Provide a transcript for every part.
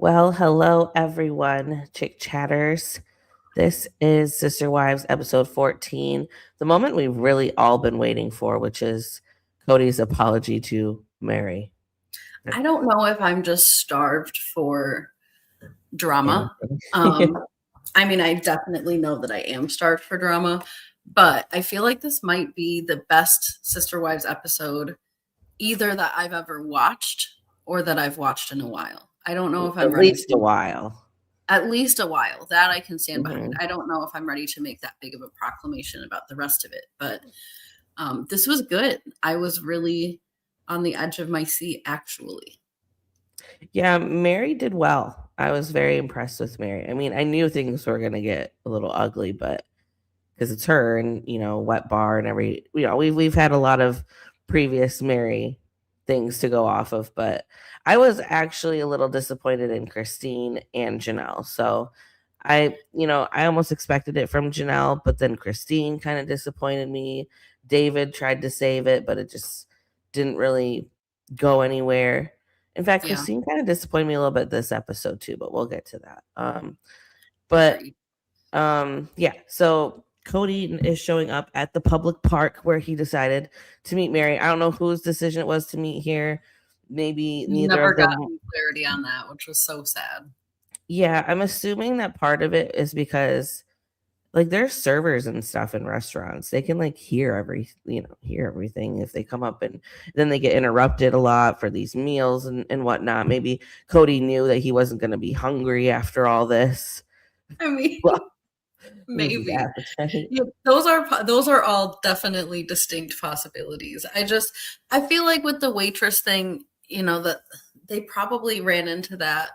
Well, hello everyone, chick chatters. This is Sister Wives episode 14, the moment we've really all been waiting for, which is Kody's apology to Meri. I don't know if I'm just starved for drama. Yeah. I definitely know that I am starved for drama, but I feel like this might be the best Sister Wives episode either that I've ever watched or that I've watched in a while. I don't know if I'm At ready least a to while. at least a while. That I can stand behind. Mhm. I don't know if I'm ready to make that big of a proclamation about the rest of it, but this was good. I was really on the edge of my seat, actually. Yeah, Meri did well. I was very impressed with Meri. I mean, I knew things were going to get a little ugly, but because it's her and, wet bar and we've had a lot of previous Meri things to go off of, but I was actually a little disappointed in Christine and Janelle. So I almost expected it from Janelle, but then Christine kind of disappointed me. David tried to save it, but it just didn't really go anywhere. In fact, Yeah, Christine kind of disappointed me a little bit this episode too, but we'll get to that. But agreed. yeah, so Kody is showing up at the public park where he decided to meet Meri. I don't know whose decision it was to meet here. Maybe neither Never of got them. any clarity on that, which was so sad. Yeah, I'm assuming that part of it is because like there's servers and stuff in restaurants. They can like hear everything if they come up, and then they get interrupted a lot for these meals and whatnot. Maybe Kody knew that he wasn't going to be hungry after all this. I mean, Well, lose his maybe. appetite. Yeah, those are all definitely distinct possibilities. I feel like with the waitress thing, that they probably ran into that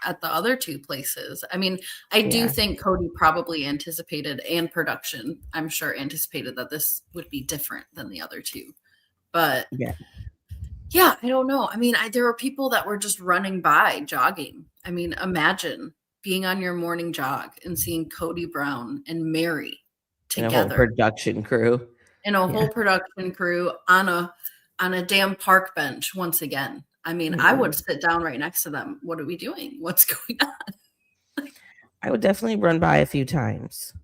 at the other two places. I mean, I do Yeah. think Kody probably anticipated, and production, I'm sure, anticipated that this would be different than the other two. But Yeah. yeah, I don't know. I mean, there were people that were just running by, jogging. I mean, imagine being on your morning jog and seeing Kody Brown and Meri And a whole together production crew. and a Yeah. whole production crew on a damn park bench once again. I mean, I would Mhm. sit down right next to them. What are we doing? What's going on? I would definitely run by a few times.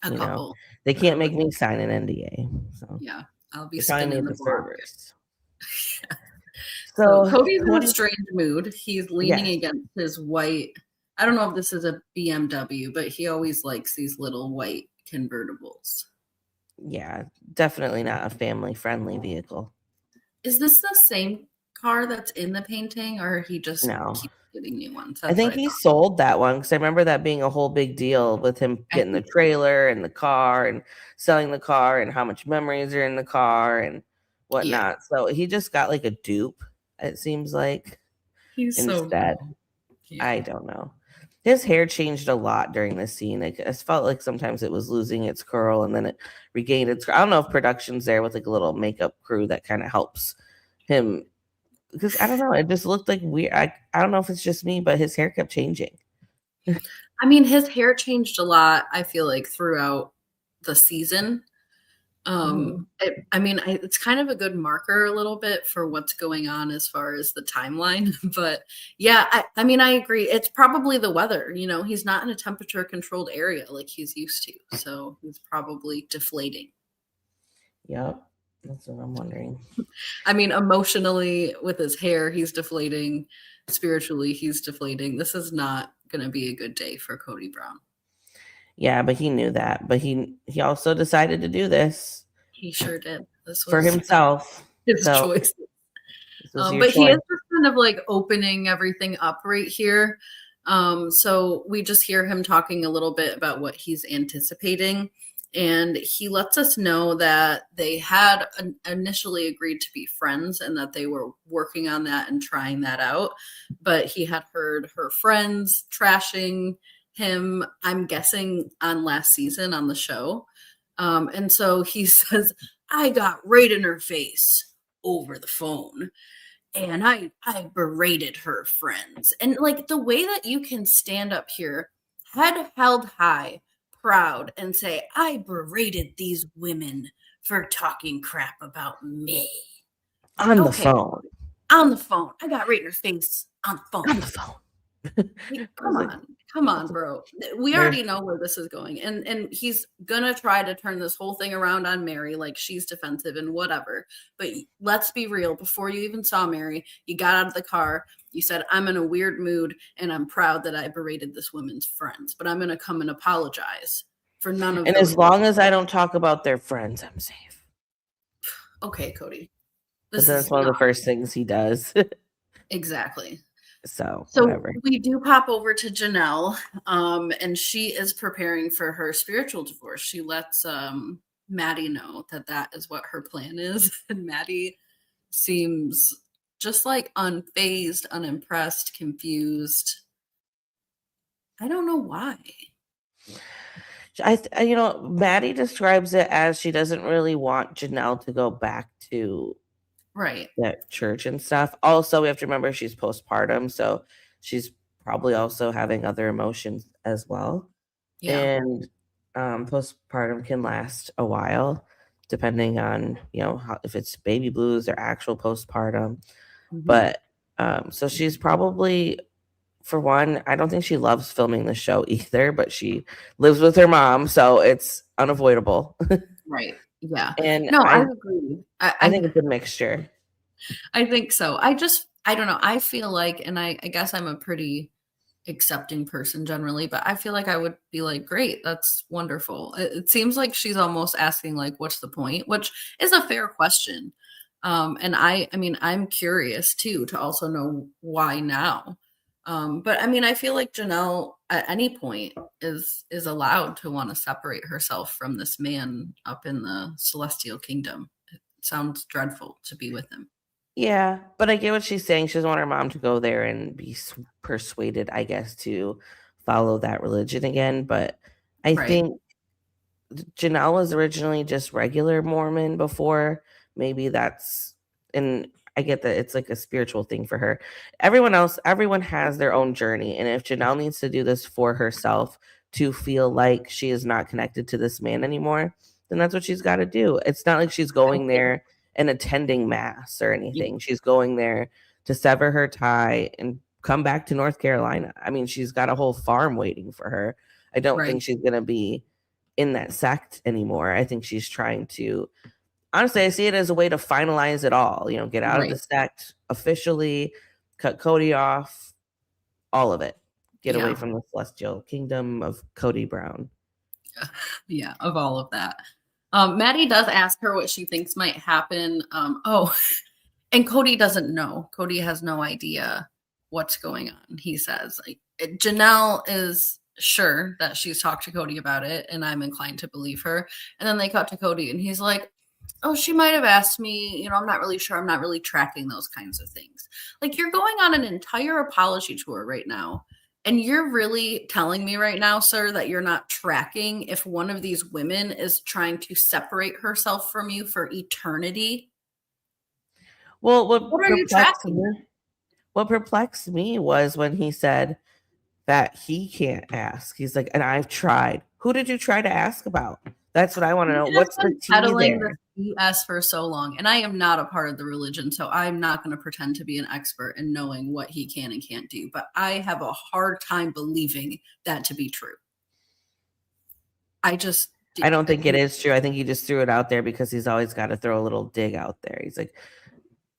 A You know, couple. they I can't would. make me sign an NDA. So Yeah, I'll be they probably spinning made the the block. servers. So So Cody's in a Cody, strange mood. He's leaning yes, against his white. I don't know if this is a BMW, but he always likes these little white convertibles. yeah, definitely not a family friendly vehicle. Is this the same car that's in the painting, or he just No, keeps getting new ones? I That's what think I he thought. sold that one because I remember that being a whole big deal with him I getting the think trailer and the car and selling the car and how much memories are in the car and yeah, whatnot. So he just got like a dupe, it seems like, he's so instead. dumb. Yeah. I don't know. His hair changed a lot during this scene. I felt like sometimes it was losing its curl and then it regained its curl. I don't know if production's there with like a little makeup crew that kind of helps him because I don't know. It just looked like weird. I don't know if it's just me, but his hair kept changing. I mean, his hair changed a lot, I feel like, throughout the season. Mhm. It's kind of a good marker a little bit for what's going on as far as the timeline. But yeah, I agree. It's probably the weather. He's not in a temperature controlled area like he's used to. So he's probably deflating. Yep. That's what I'm wondering. I mean, emotionally with his hair, he's deflating. Spiritually, he's deflating. This is not going to be a good day for Kody Brown. Yeah, but he knew that. But he also decided to do this He sure did. This for was himself. his So choice. this was your But he is choice. just kind of like opening everything up right here. So we just hear him talking a little bit about what he's anticipating. And he lets us know that they had initially agreed to be friends and that they were working on that and trying that out. But he had heard her friends trashing him, I'm guessing, on last season on the show. And so he says, I got right in her face over the phone and I berated her friends. And like the way that you can stand up here, head held high, proud, and say, I berated these women for talking crap about me. On the Okay, phone. on the phone. I got right in her face on the phone. On the phone. Like, I was like, come on, that's a, bro. We there's already know where this is going, and he's gonna try to turn this whole thing around on Meri, like she's defensive and whatever. But let's be real. Before you even saw Meri, you got out of the car. You said, "I'm in a weird mood, and I'm proud that I berated this woman's friends, but I'm gonna come and apologize for none of and those as words." long as I don't talk about their friends, I'm safe. Okay, Kody, But this then it's is one of not the first things he does. exactly. So So whatever. we do pop over to Janelle, and she is preparing for her spiritual divorce. She lets Maddie know that that is what her plan is, and Maddie seems just like unfazed, unimpressed, confused. I don't know why. Maddie describes it as she doesn't really want Janelle to go back to Right. that church and stuff. Also, we have to remember she's postpartum, so she's probably also having other emotions as well. Yeah. And postpartum can last a while, depending on if it's baby blues or actual postpartum. Hmm. But so she's probably, for one, I don't think she loves filming the show either, but she lives with her mom, so it's unavoidable. Right. Yeah. And No, I I agree. I think it's a mixture. I think so. I don't know. I feel like, and I guess I'm a pretty accepting person generally, but I feel like I would be like, great, that's wonderful. It seems like she's almost asking like, what's the point? Which is a fair question. And I mean, I'm curious too to also know why now. But I mean, I feel like Janelle at any point is allowed to want to separate herself from this man up in the celestial kingdom. It sounds dreadful to be with him. Yeah, but I get what she's saying. She doesn't want her mom to go there and be persuaded, I guess, to follow that religion again. But I Right. think Janelle was originally just regular Mormon before. Maybe that's, and I get that it's like a spiritual thing for her. Everyone has their own journey. And if Janelle needs to do this for herself to feel like she is not connected to this man anymore, then that's what she's got to do. It's not like she's I going think, there and attending mass or yeah, anything. She's going there to sever her tie and come back to North Carolina. I mean, she's got a whole farm waiting for her. I don't right, think she's going to be in that sect anymore. I think she's trying to, honestly, I see it as a way to finalize it all, get out of the right. sect officially, cut Kody off, all of it. Get away Yeah. from the celestial kingdom of Kody Brown. Yeah, of all of that. Maddie does ask her what she thinks might happen. And Kody doesn't know. Kody has no idea what's going on. He says, like, Janelle is sure that she's talked to Kody about it, and I'm inclined to believe her. And then they cut to Kody, and he's like, "Oh, she might have asked me. I'm not really sure. I'm not really tracking those kinds of things." Like, you're going on an entire apology tour right now. And you're really telling me right now, sir, that you're not tracking if one of these women is trying to separate herself from you for eternity. Well, What are you tracking? what perplexed me was when he said that he can't ask. He's like, and I've tried. Who did you try to ask about? That's what I want to He know. has What's the been tea peddling this there? BS for so long, and I am not a part of the religion, so I'm not going to pretend to be an expert in knowing what he can and can't do. But I have a hard time believing that to be true. I just, I don't think it is true. I think he just threw it out there because he's always got to throw a little dig out there. He's like,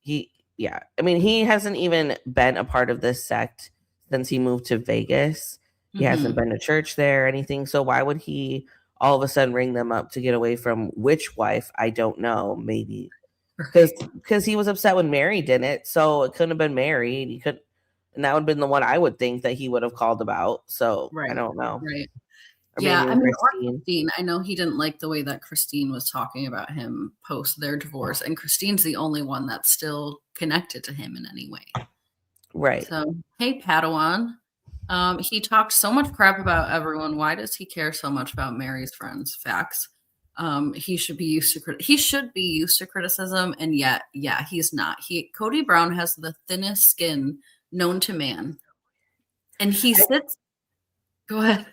yeah. I mean, he hasn't even been a part of this sect since he moved to Vegas. He hasn't Mhm. been to church there or anything. So why would he all of a sudden ring them up to get away from which wife? I don't know. Maybe because Right, he was upset when Meri did it. So it couldn't have been Meri. He could, and that would have been the one I would think that he would have called about. So I right, don't know. right. Or Yeah, maybe I even mean, or Christine. Christine. I know he didn't like the way that Christine was talking about him post their divorce, and Christine's the only one that's still connected to him in any way. Right. So, hey, Padawan. He talked so much crap about everyone. Why does he care so much about Mary's friends? Facts. He should be used to he should be used to criticism, and yet, yeah, he's not. Kody Brown has the thinnest skin known to man, and he sits. Go ahead.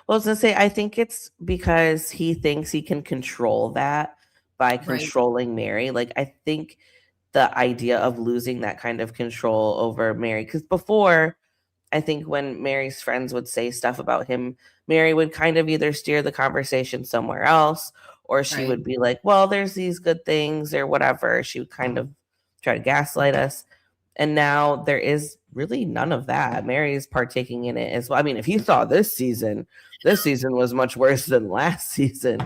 Well, I was gonna say, I think it's because he thinks he can control that by Right. controlling Meri. Like, I think the idea of losing that kind of control over Meri, because before, I think when Meri's friends would say stuff about him, Meri would kind of either steer the conversation somewhere else, or she Right. would be like, well, there's these good things or whatever. She would kind of try to gaslight us. And now there is really none of that. Meri's partaking in it as well. I mean, if you saw this season was much worse than last season.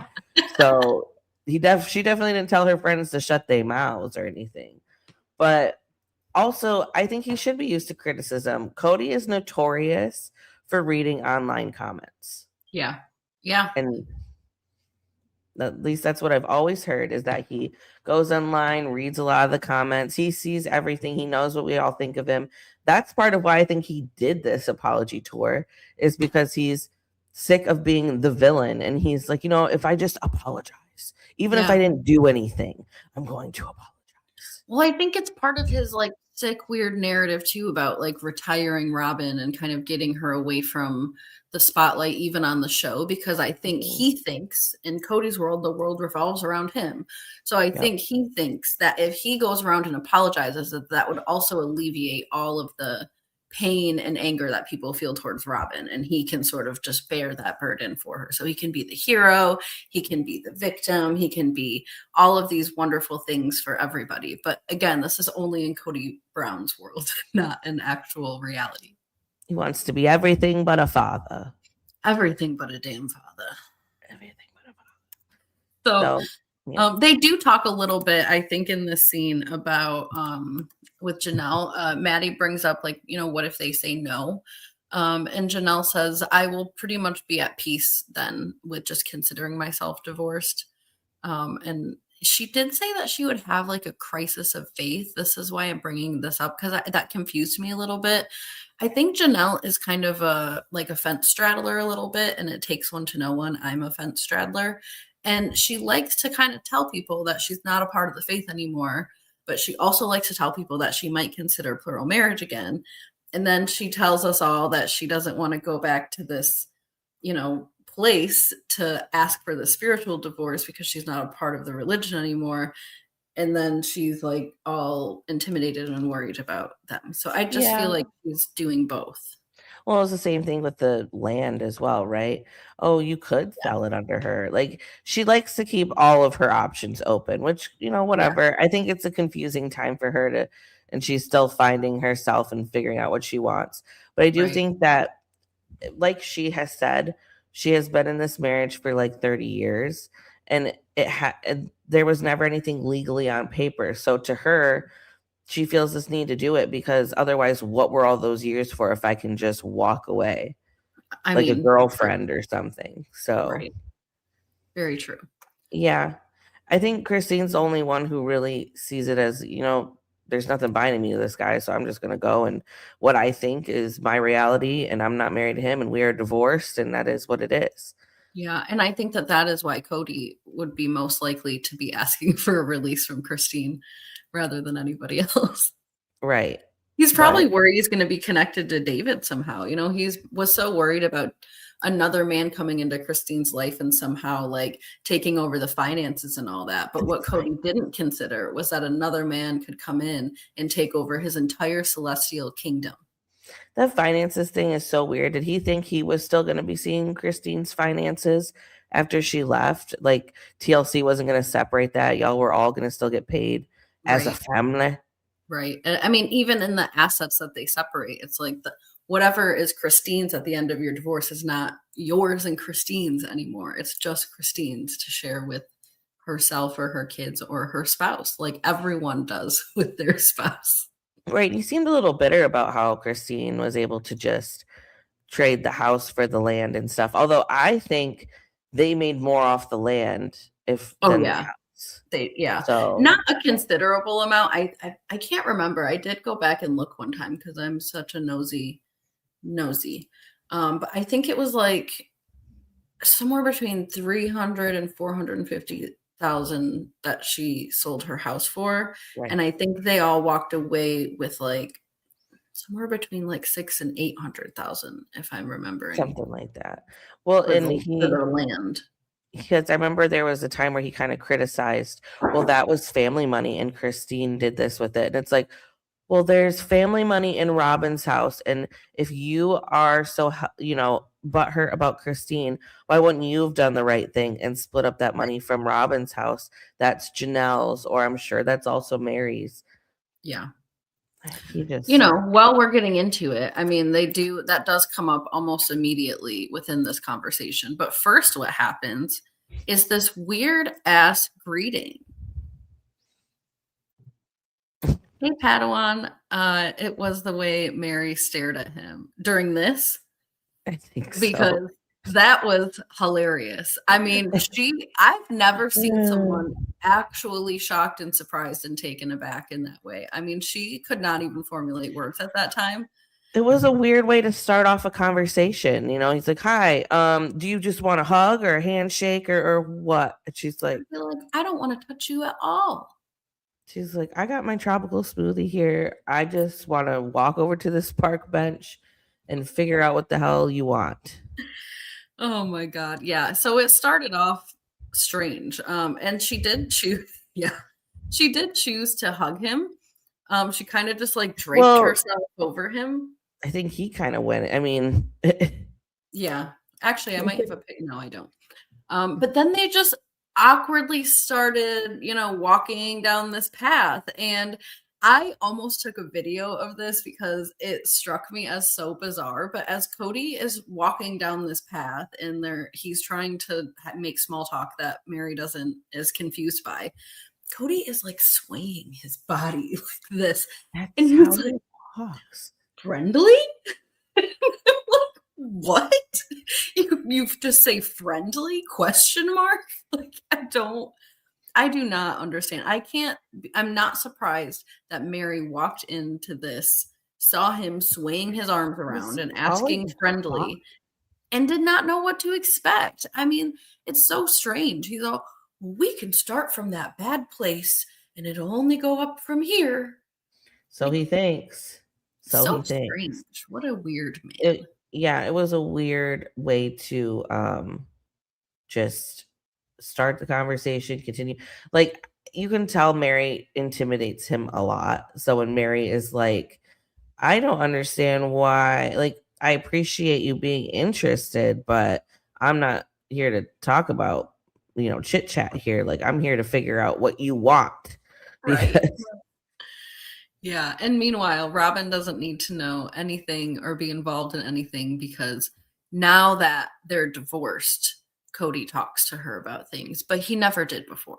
So she definitely didn't tell her friends to shut their mouths or anything. But also, I think he should be used to criticism. Kody is notorious for reading online comments. Yeah. Yeah. And at least that's what I've always heard, is that he goes online, reads a lot of the comments. He sees everything. He knows what we all think of him. That's part of why I think he did this apology tour, is because he's sick of being the villain. And he's like, if I just apologize, even if I didn't do anything, I'm going to apologize. Well, I think it's part of his like sick, weird narrative too about like retiring Robin and kind of getting her away from the spotlight, even on the show, because I think he thinks in Kody's world, the world revolves around him. So I think he thinks that if he goes around and apologizes, that would also alleviate all of the pain and anger that people feel towards Robin, and he can sort of just bear that burden for her. So he can be the hero, he can be the victim, he can be all of these wonderful things for everybody. But again, this is only in Kody Brown's world, not an actual reality. He wants to be everything but a father. Everything but a damn father. Everything but a father. So they do talk a little bit, I think, in this scene about with Janelle. Maddie brings up, like, what if they say no? And Janelle says, I will pretty much be at peace then with just considering myself divorced. And she did say that she would have like a crisis of faith. This is why I'm bringing this up, because that confused me a little bit. I think Janelle is kind of a fence straddler a little bit, and it takes one to know one. I'm a fence straddler. And she likes to kind of tell people that she's not a part of the faith anymore, but she also likes to tell people that she might consider plural marriage again. And then she tells us all that she doesn't want to go back to this, place to ask for the spiritual divorce because she's not a part of the religion anymore. And then she's like all intimidated and worried about them. So I just feel like she's doing both. Well, it's the same thing with the land as well, right? Oh, you could sell it under her. Like, she likes to keep all of her options open, which, whatever. Yeah. I think it's a confusing time for her and she's still finding herself and figuring out what she wants. But I do think that, like she has said, she has been in this marriage for like 30 years, and there was never anything legally on paper. So to her, she feels this need to do it, because otherwise, what were all those years for if I can just walk away? I mean, a girlfriend or something. So, very true. Yeah. I think Christine's the only one who really sees it as, there's nothing binding me to this guy, so I'm just going to go. And what I think is my reality, and I'm not married to him, and we are divorced, and that is what it is. Yeah, and I think that is why Kody would be most likely to be asking for a release from Christine rather than anybody else. Right. He's probably worried he's going to be connected to David somehow. He was so worried about another man coming into Christine's life and somehow like taking over the finances and all that. But what Kody didn't consider was that another man could come in and take over his entire celestial kingdom. The finances thing is so weird. Did he think he was still going to be seeing Christine's finances after she left? Like, TLC wasn't going to separate that. Y'all were all going to still get paid as a family. Right. I mean, even in the assets that they separate, it's like whatever is Christine's at the end of your divorce is not yours and Christine's anymore. It's just Christine's to share with herself or her kids or her spouse, like everyone does with their spouse. Right. You seemed a little bitter about how Christine was able to just trade the house for the land and stuff. Although I think they made more off the land than the house. So not a considerable amount. I can't remember. I did go back and look one time because I'm such a nosy. But I think it was like somewhere between 300 and 450,000 that she sold her house for. Right. And I think they all walked away with like somewhere between like 600,000 and 800,000, if I'm remembering. Something like that. Well, for their land. Because I remember there was a time where he kind of criticized, well, that was family money and Christine did this with it. And it's like, Well, there's family money in Robin's house, and if you are so butthurt about Christine, why wouldn't you have done the right thing and split up that Right. money from Robin's house? That's Janelle's, or I'm sure that's also Mary's. Yeah. He just While we're getting into it, I mean, that does come up almost immediately within this conversation. But first, what happens is this weird ass greeting. Hey, Padawan. It was the way Meri stared at him during this, I think so. because that was hilarious. I mean, I've never seen someone actually shocked and surprised and taken aback in that way. I mean, she could not even formulate words at that time. It was a weird way to start off a conversation. He's like, "Hi, do you just want a hug or a handshake or what?" And she's like, I feel like I don't want to touch you at all. "I got my tropical smoothie here. I just want to walk over to this park bench and figure out what the hell you want." Oh my God. Yeah. So it started off strange. And she did choose, yeah, she did choose to hug him. She kind of just like draped Well, herself over him. I think he kind of went. I mean, Yeah. Actually, I might have a pic. No, I don't. But then they just awkwardly started, walking down this path. And I almost took a video of this because it struck me as so bizarre. But as Kody is walking down this path and he's trying to make small talk that Meri is confused by. Kody is like swaying his body like this. that's And how he's like, he talks. friendly? What? You just say friendly question mark? Like, I do not understand. I'm not surprised that Meri walked into this, saw him swaying his arms around and asking friendly, and did not know what to expect. I mean, it's so strange. He's all, we can start from that bad place and it'll only go up from here. So he thinks. So So he thinks. strange. What a weird man. It was a weird way to just start the conversation, continue. Like, you can tell Meri intimidates him a lot. So when Meri is like, I don't understand why, like, I appreciate you being interested, but I'm not here to talk about, chit chat here. Like, I'm here to figure out what you want. Right. Because Yeah. And meanwhile, Robin doesn't need to know anything or be involved in anything because now that they're divorced, Kody talks to her about things, but he never did before.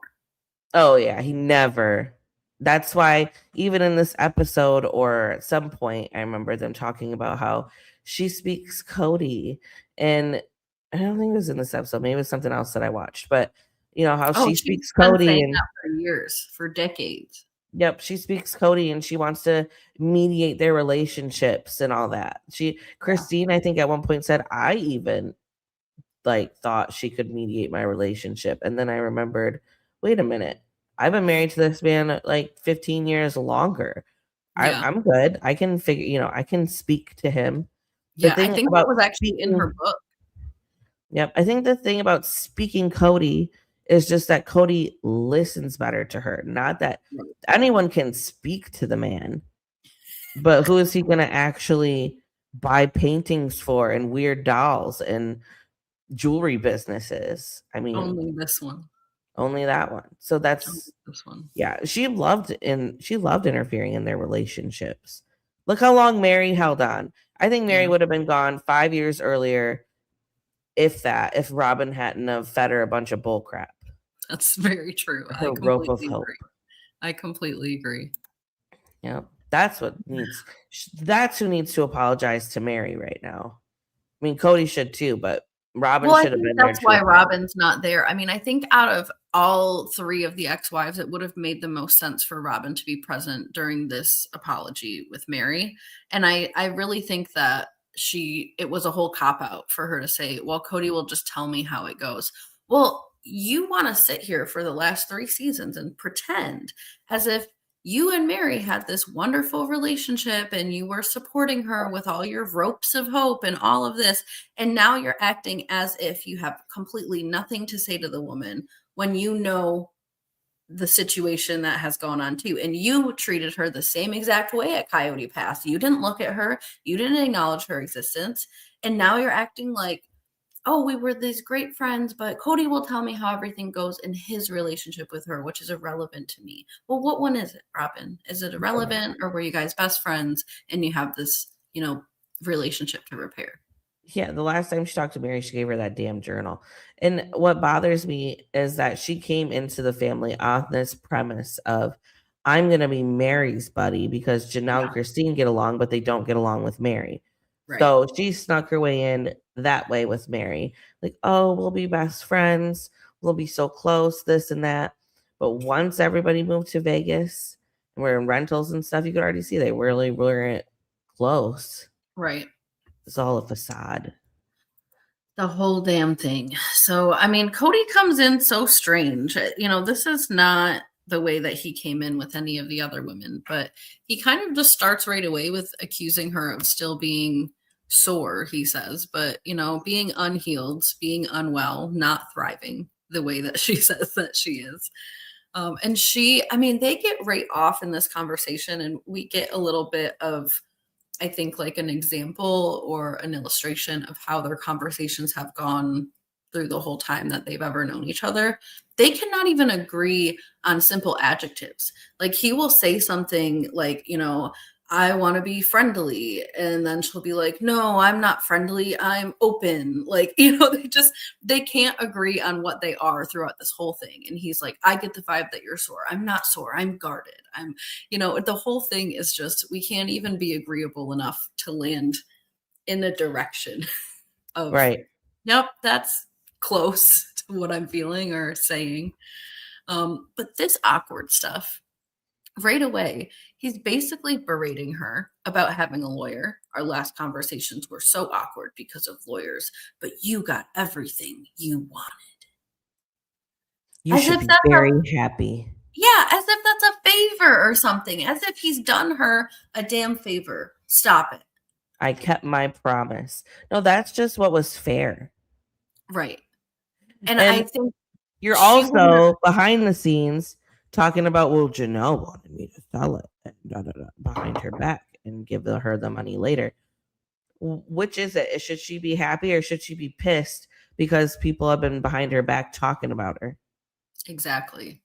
oh yeah, he never. That's why even in this episode or at some point, I remember them talking about how she speaks Kody, and I don't think it was in this episode. Maybe it was something else that I watched, but how Oh, she she's speaks been Kody, saying and that for years, for decades. yep, she speaks Kody, and she wants to mediate their relationships and all that. Yeah. Christine, I think at one point said, I even like thought she could mediate my relationship. And then I remembered, wait a minute, I've been married to this man like 15 years longer. Yeah. I'm good. I can figure, I can speak to him. The Yeah. I thing think that about was actually in speaking, her book. yep, I think the thing about speaking Kody is just that Kody listens better to her. Not that anyone can speak to the man, but who is he going to actually buy paintings for and weird dolls and jewelry businesses? I mean, Only this one. only that one. So Only that's this one. yeah, she loved interfering in their relationships. Look how long Meri held on. I think Meri Yeah. would have been gone 5 years earlier, if Robin hadn't have fed her a bunch of bull crap. That's very true. Her rope of hope. I completely agree. Yeah. That's who needs to apologize to Meri right now. I mean, Kody should too, but Robin Well, I should have think been there that's too. why Robin's not there. I mean, I think out of all three of the ex-wives, it would have made the most sense for Robin to be present during this apology with Meri. And I really think that it was a whole cop-out for her to say, well, Kody will just tell me how it goes. Well, you want to sit here for the last 3 seasons and pretend as if you and Meri had this wonderful relationship and you were supporting her with all your ropes of hope and all of this. And now you're acting as if you have completely nothing to say to the woman when you know the situation that has gone on too. And you treated her the same exact way at Coyote Pass. You didn't look at her, you didn't acknowledge her existence. And now you're acting like, oh, we were these great friends, but Kody will tell me how everything goes in his relationship with her, which is irrelevant to me. Well, what one is it, Robin? Is it irrelevant, or were you guys best friends and you have this, relationship to repair? Yeah, the last time she talked to Meri, she gave her that damn journal. And what bothers me is that she came into the family on this premise of, I'm going to be Meri's buddy because Janelle and Christine get along, but they don't get along with Meri. Right. So she snuck her way in that way with Meri. Like, oh, we'll be best friends. We'll be so close, this and that. But once everybody moved to Vegas and we're in rentals and stuff, you could already see they really weren't close. Right. It's all a facade. The whole damn thing. So, I mean, Kody comes in so strange. This is not the way that he came in with any of the other women, but he kind of just starts right away with accusing her of still being sore, he says, but, being unhealed, being unwell, not thriving the way that she says that she is. And they get right off in this conversation, and we get a little bit of, I think, like an example or an illustration of how their conversations have gone through the whole time that they've ever known each other. They cannot even agree on simple adjectives. Like, he will say something like, I want to be friendly. And then she'll be like, no, I'm not friendly. I'm open. Like, they can't agree on what they are throughout this whole thing. And he's like, I get the vibe that you're sore. I'm not sore. I'm guarded. The whole thing is just, we can't even be agreeable enough to land in a direction of, right. Yep, that's close to what I'm feeling or saying. But this awkward stuff, right away, he's basically berating her about having a lawyer. Our last conversations were so awkward because of lawyers, but you got everything you wanted. You should be very happy. Yeah, as if that's a favor or something, as if he's done her a damn favor. Stop it. I kept my promise. No, that's just what was fair. Right. And I think you're also behind the scenes talking about, well, Janelle wanted me to sell it behind her back and give her the money later. Which is it? Should she be happy or should she be pissed because people have been behind her back talking about her? Exactly.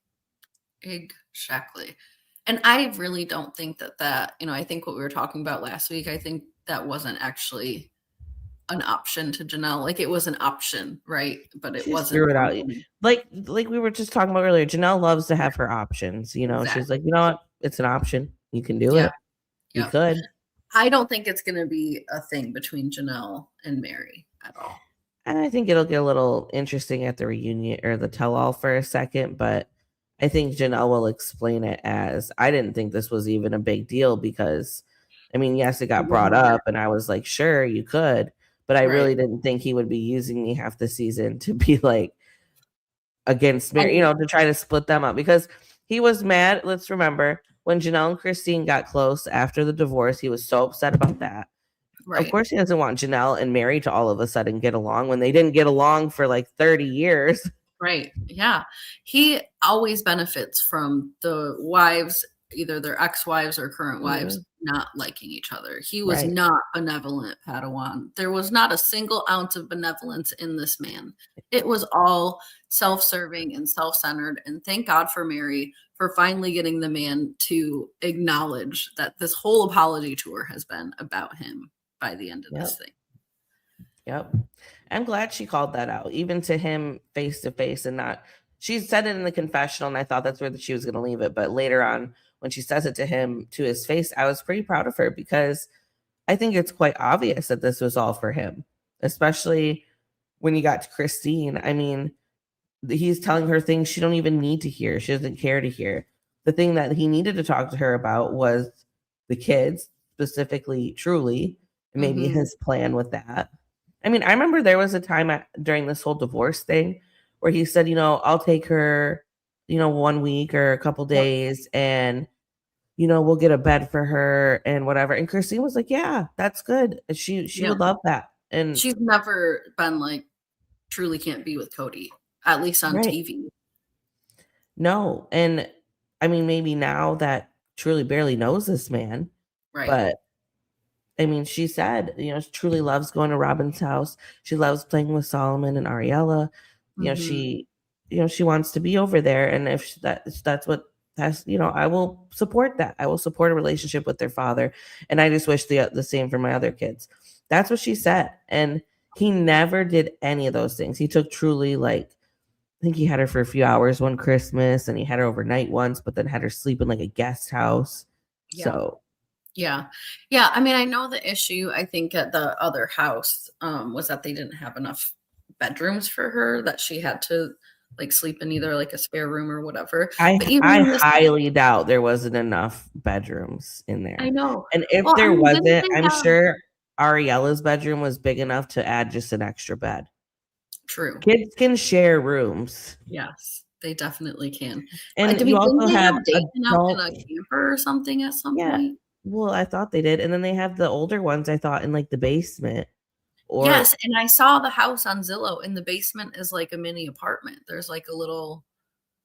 And I really don't think that, I think what we were talking about last week, I think that wasn't actually an option to Janelle. Like, it was an option, right? But it wasn't. Threw it out. Like we were just talking about earlier, Janelle loves to have her options. Exactly. She's like, you know what? It's an option. You can do it. You could. I don't think it's going to be a thing between Janelle and Meri at all. And I think it'll get a little interesting at the reunion or the tell-all for a second, but I think Janelle will explain it as, I didn't think this was even a big deal because, yes, it got brought up and I was like, sure, you could, but I really didn't think he would be using me half the season to be like against Meri, to try to split them up because he was mad. Let's remember when Janelle and Christine got close after the divorce, he was so upset about that. Right. Of course, he doesn't want Janelle and Meri to all of a sudden get along when they didn't get along for like 30 years. Right. Yeah. He always benefits from the wives, either their ex-wives or current wives, not liking each other. He was not benevolent, Padawan. There was not a single ounce of benevolence in this man. It was all self-serving and self-centered. And thank God for Meri for finally getting the man to acknowledge that this whole apology tour has been about him by the end of this thing. Yep. I'm glad she called that out, even to him face to face, and not, she said it in the confessional and I thought that's where she was going to leave it. But later on, when she says it to him to his face, I was pretty proud of her because I think it's quite obvious that this was all for him, especially when you got to Christine. He's telling her things she don't even need to hear. She doesn't care to hear. The thing that he needed to talk to her about was the kids, specifically Truly, and maybe his plan with that. I remember there was a time during this whole divorce thing where he said, I'll take her, 1 week or a couple days and, we'll get a bed for her and whatever. And Christine was like, yeah, that's good. She would love that. And she's never been like, Truly can't be with Kody, at least on TV. No. And I mean, maybe now that Truly barely knows this man, Right. but I mean, she said, she truly loves going to Robin's house. She loves playing with Solomon and Ariella. You know, Hmm. she, she wants to be over there. And if that's what has, I will support that. I will support a relationship with their father. And I just wish the same for my other kids. That's what she said. And he never did any of those things. He took Truly, like, I think he had her for a few hours one Christmas, and he had her overnight once, but then had her sleep in like a guest house. Yeah. So Yeah. Yeah. I mean, I know the issue, I think, at the other house was that they didn't have enough bedrooms for her, that she had to like sleep in either like a spare room or whatever. But even I in this, highly doubt there wasn't enough bedrooms in I there. know. And if Well, I there mean, didn't wasn't, they I'm have sure Ariella's bedroom was big enough to add just an extra bed. true? Kids can share rooms. Yes, they definitely can. I And you mean, didn't also they have have Dayton up in adult, a camper or something at some yeah. point? Well, I thought they did. And then they have the older ones, I thought, in like the basement. Or Yes, and I saw the house on Zillow. In the basement is like a mini apartment. There's like a little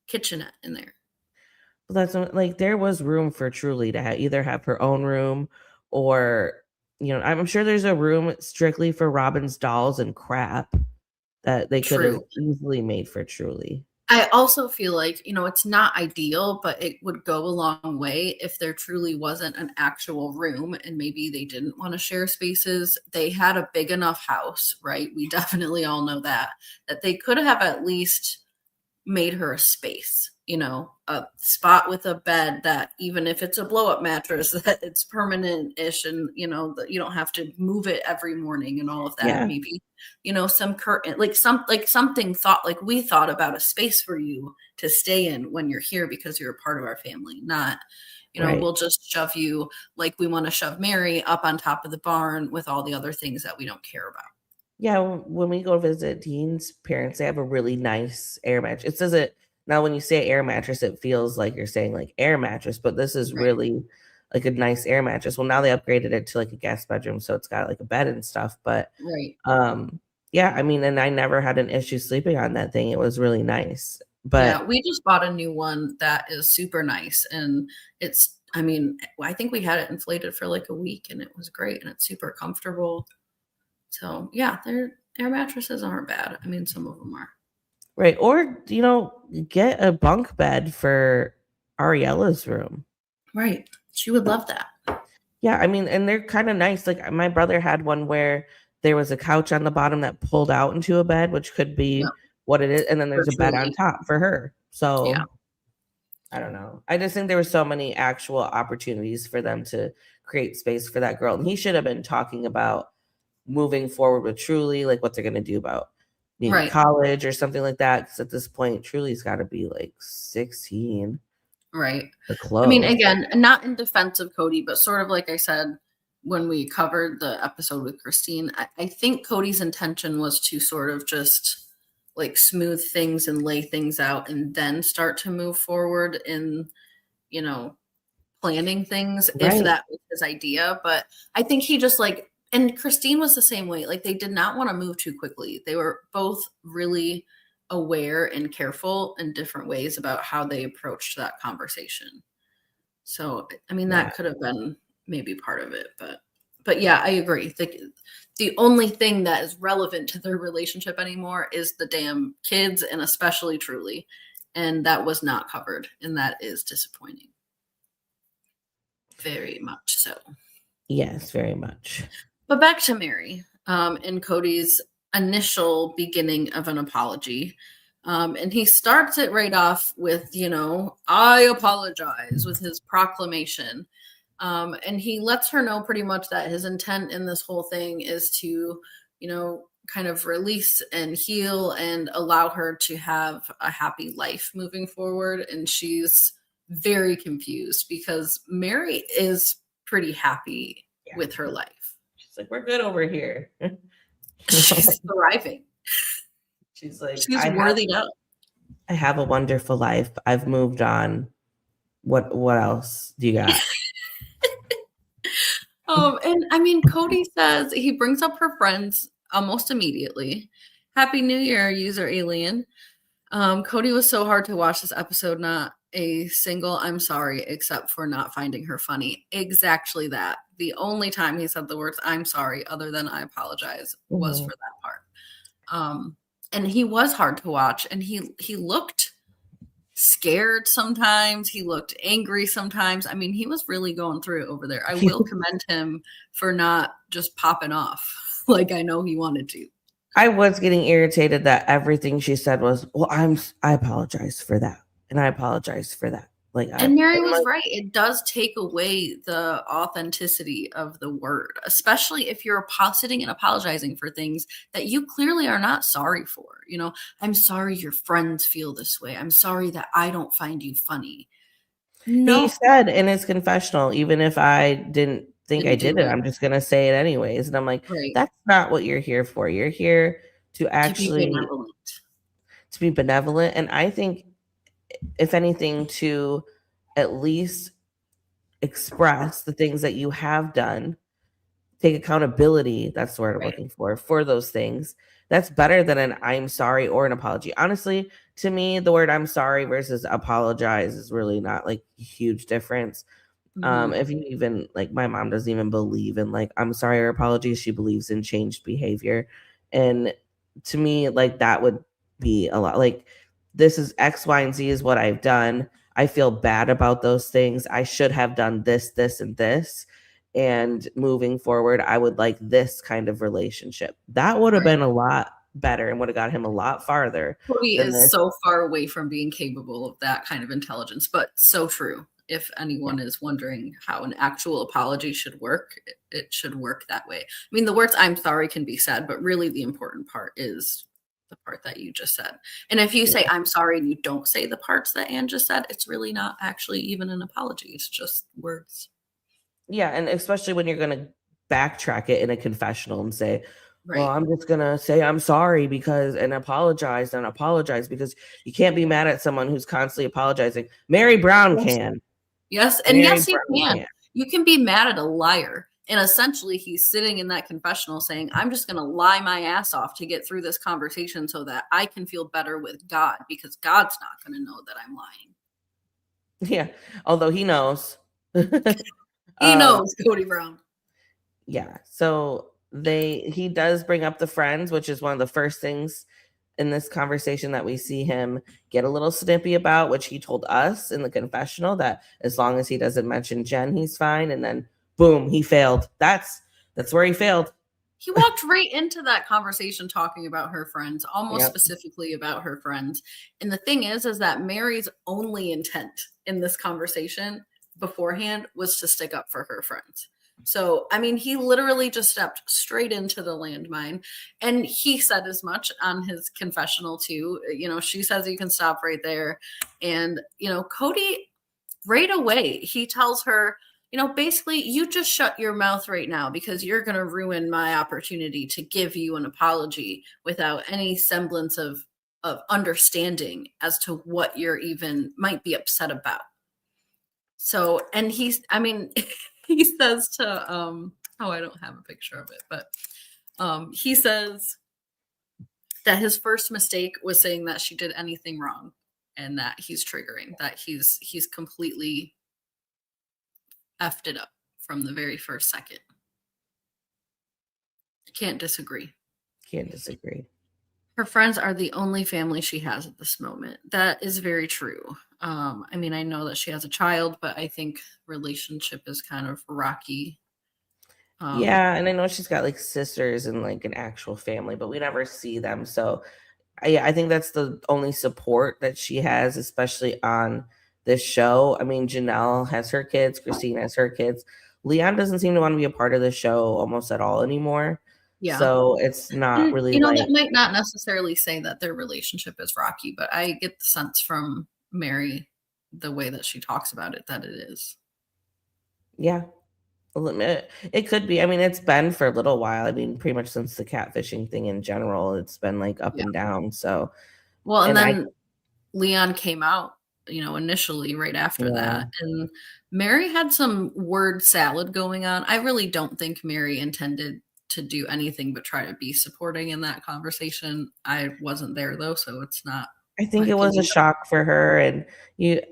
kitchenette in there. that's like there was room for Truly to either have her own room, or I'm sure there's a room strictly for Robin's dolls and crap that they could have True. easily made for Truly. I also feel like, it's not ideal, but it would go a long way if there truly wasn't an actual room and maybe they didn't want to share spaces. They had a big enough house, right? We definitely all know that they could have at least made her a space, a spot with a bed that, even if it's a blow up mattress, that it's permanent ish, and, that you don't have to move it every morning and all of that. Yeah, Maybe, some curtain, like something thought, like we thought about a space for you to stay in when you're here because you're a part of our family, not, right. we'll just shove you like we want to shove Meri up on top of the barn with all the other things that we don't care about. Yeah, when we go visit Dean's parents, they have a really nice air mattress. It says it now when you say air mattress, it feels like you're saying like air mattress, but this is Right. really like a nice air mattress. Well, now they upgraded it to like a guest bedroom, so it's got like a bed and stuff. But Right. yeah, I mean, and I never had an issue sleeping on that thing. It was really nice. Yeah, But we just bought a new one that is super nice, and I mean, I think we had it inflated for like a week and it was great and it's super comfortable. So, yeah, their air mattresses aren't bad. I mean, some of them are. right, or get a bunk bed for Ariella's room. Right. She would love that. Yeah, I mean, and they're kind of nice. Like my brother had one where there was a couch on the bottom that pulled out into a bed, which could Yeah, be what it is, and then there's a bed on virtually. top for her. Yeah. So I don't know. I just think there were so many actual opportunities for them to create space for that girl, and he should have been talking about moving forward with Truly, like what they're gonna do about maybe Right. college or something like that. Because at this point, Truly's got to be like 16 Right. or I mean, close. again, not in defense of Kody, but sort of like I said when we covered the episode with Christine, I think Kody's intention was to sort of just like smooth things and lay things out and then start to move forward in, you know, planning things, if Right. that was his idea. But I think he just like, and Christine was the same way. Like they did not want to move too quickly. They were both really aware and careful in different ways about how they approached that conversation. So, I mean, Yeah. that could have been maybe part of it, but yeah, I agree. The only thing that is relevant to their relationship anymore is the damn kids, and especially Truly. And that was not covered, and that is disappointing. Very much so. Yes, very much. But back to Meri, and Kody's initial beginning of an apology. And he starts it right off with, I apologize, with his proclamation. And he lets her know pretty much that his intent in this whole thing is to, kind of release and heal and allow her to have a happy life moving forward. And she's very confused because Meri is pretty happy Yeah. with her life. She's like, we're good over here. She's thriving. She's like, She's worthy up. I have a wonderful life. I've moved on. What else do you got? And I mean, Kody says he brings up her friends almost immediately. Happy New Year, user alien. Kody was so hard to watch this episode. Not a single I'm sorry, except for not finding her funny. Exactly that. The only time he said the words I'm sorry, other than I apologize, was Mhm. for that part. And he was hard to watch, and he looked scared sometimes. He looked angry sometimes. I mean, he was really going through it over there. I will commend him for not just popping off like I know he wanted to. I was getting irritated that everything she said was, "Well, I apologize for that, and I apologize for that." Like And Meri I'm was like, right. It does take away the authenticity of the word, especially if you're sitting and apologizing for things that you clearly are not sorry for. You know, I'm sorry your friends feel this way. I'm sorry that I don't find you funny. he No, said in his confessional, even if I didn't think I didn't did do it, it. I'm just gonna say it anyways. And I'm like, Right. that's not what you're here for. You're here to To be actually benevolent. to be benevolent, and I think, if anything, to at least express the things that you have done, take accountability, that's the word I'm Right. looking for those things. That's better than an I'm sorry or an apology. Honestly, to me, the word I'm sorry versus apologize is really not like a huge difference. Mhm. If you even like, my mom doesn't even believe in like I'm sorry or apologies. She believes in changed behavior. And to me, like that would be a lot like, this is X, Y, and Z is what I've done. I feel bad about those things. I should have done this, this, and this. And moving forward, I would like this kind of relationship. That would have Right. been a lot better and would have got him a lot farther Cody than is this. so far away from being capable of that kind of intelligence, but so true. If Yeah. anyone is wondering how an actual apology should work, it should work that way. I mean, the words I'm sorry can be said, but really the important part is the part that you just said. And if you say I'm sorry and you don't say the parts that Anne just said, it's really not actually even an apology. It's just words. Yeah, and especially when you're gonna backtrack it in a confessional and say, "Well, Right. I'm just gonna say I'm sorry because and apologize because you can't be mad at someone who's constantly apologizing." Mary Brown Yes. can. Yes, and Mary yes, you Brown can. can. You can be mad at a liar, and essentially, he's sitting in that confessional saying, "I'm just gonna lie my ass off to get through this conversation so that I can feel better with God, because God's not gonna know that I'm lying." Yeah, although he knows. He um, knows, Cody Brown. yeah, so he does bring up the friends, which is one of the first things in this conversation that we see him get a little snippy about, which he told us in the confessional that as long as he doesn't mention Jen, he's fine. And then boom, he failed. That's where he failed. He walked right into that conversation talking about her friends, almost Yep. specifically about her friends. And the thing is that Mary's only intent in this conversation beforehand was to stick up for her friends. So, I mean, he literally just stepped straight into the landmine. And he said as much on his confessional, too. You know, she says you can stop right there. And, you know, Kody, right away, he tells her, you know, basically, you just shut your mouth right now because you're going to ruin my opportunity to give you an apology without any semblance of understanding as to what you're even might be upset about. So, and I mean, he says to, oh, I don't have a picture of it, but he says that his first mistake was saying that she did anything wrong and that he's triggering, that he's completely effed it up from the very first second. Can't disagree. Can't disagree. Her friends are the only family she has at this moment. That is very true. I mean, I know that she has a child, but I think relationship is kind of rocky. Yeah, and I know she's got like sisters and like an actual family, but we never see them. So I think that's the only support that she has, especially on this show. I mean, Janelle has her kids, Christine has her kids. Leon doesn't seem to want to be a part of the show almost at all anymore. Yeah. So it's not And, really you know, that like, might not necessarily say that their relationship is rocky, but I get the sense from Meri, the way that she talks about it, that it is. yeah, it could be. I mean, it's been for a little while. I mean, pretty much since the catfishing thing in general, it's been like up Yeah. and down. So, Well, and and I, then Leon came out, you know, initially right after yeah, that. And Meri had some word salad going on. I really don't think Meri intended to do anything but try to be supporting in that conversation. I wasn't there though, so it's not. I think What it can was a you? shock for her. And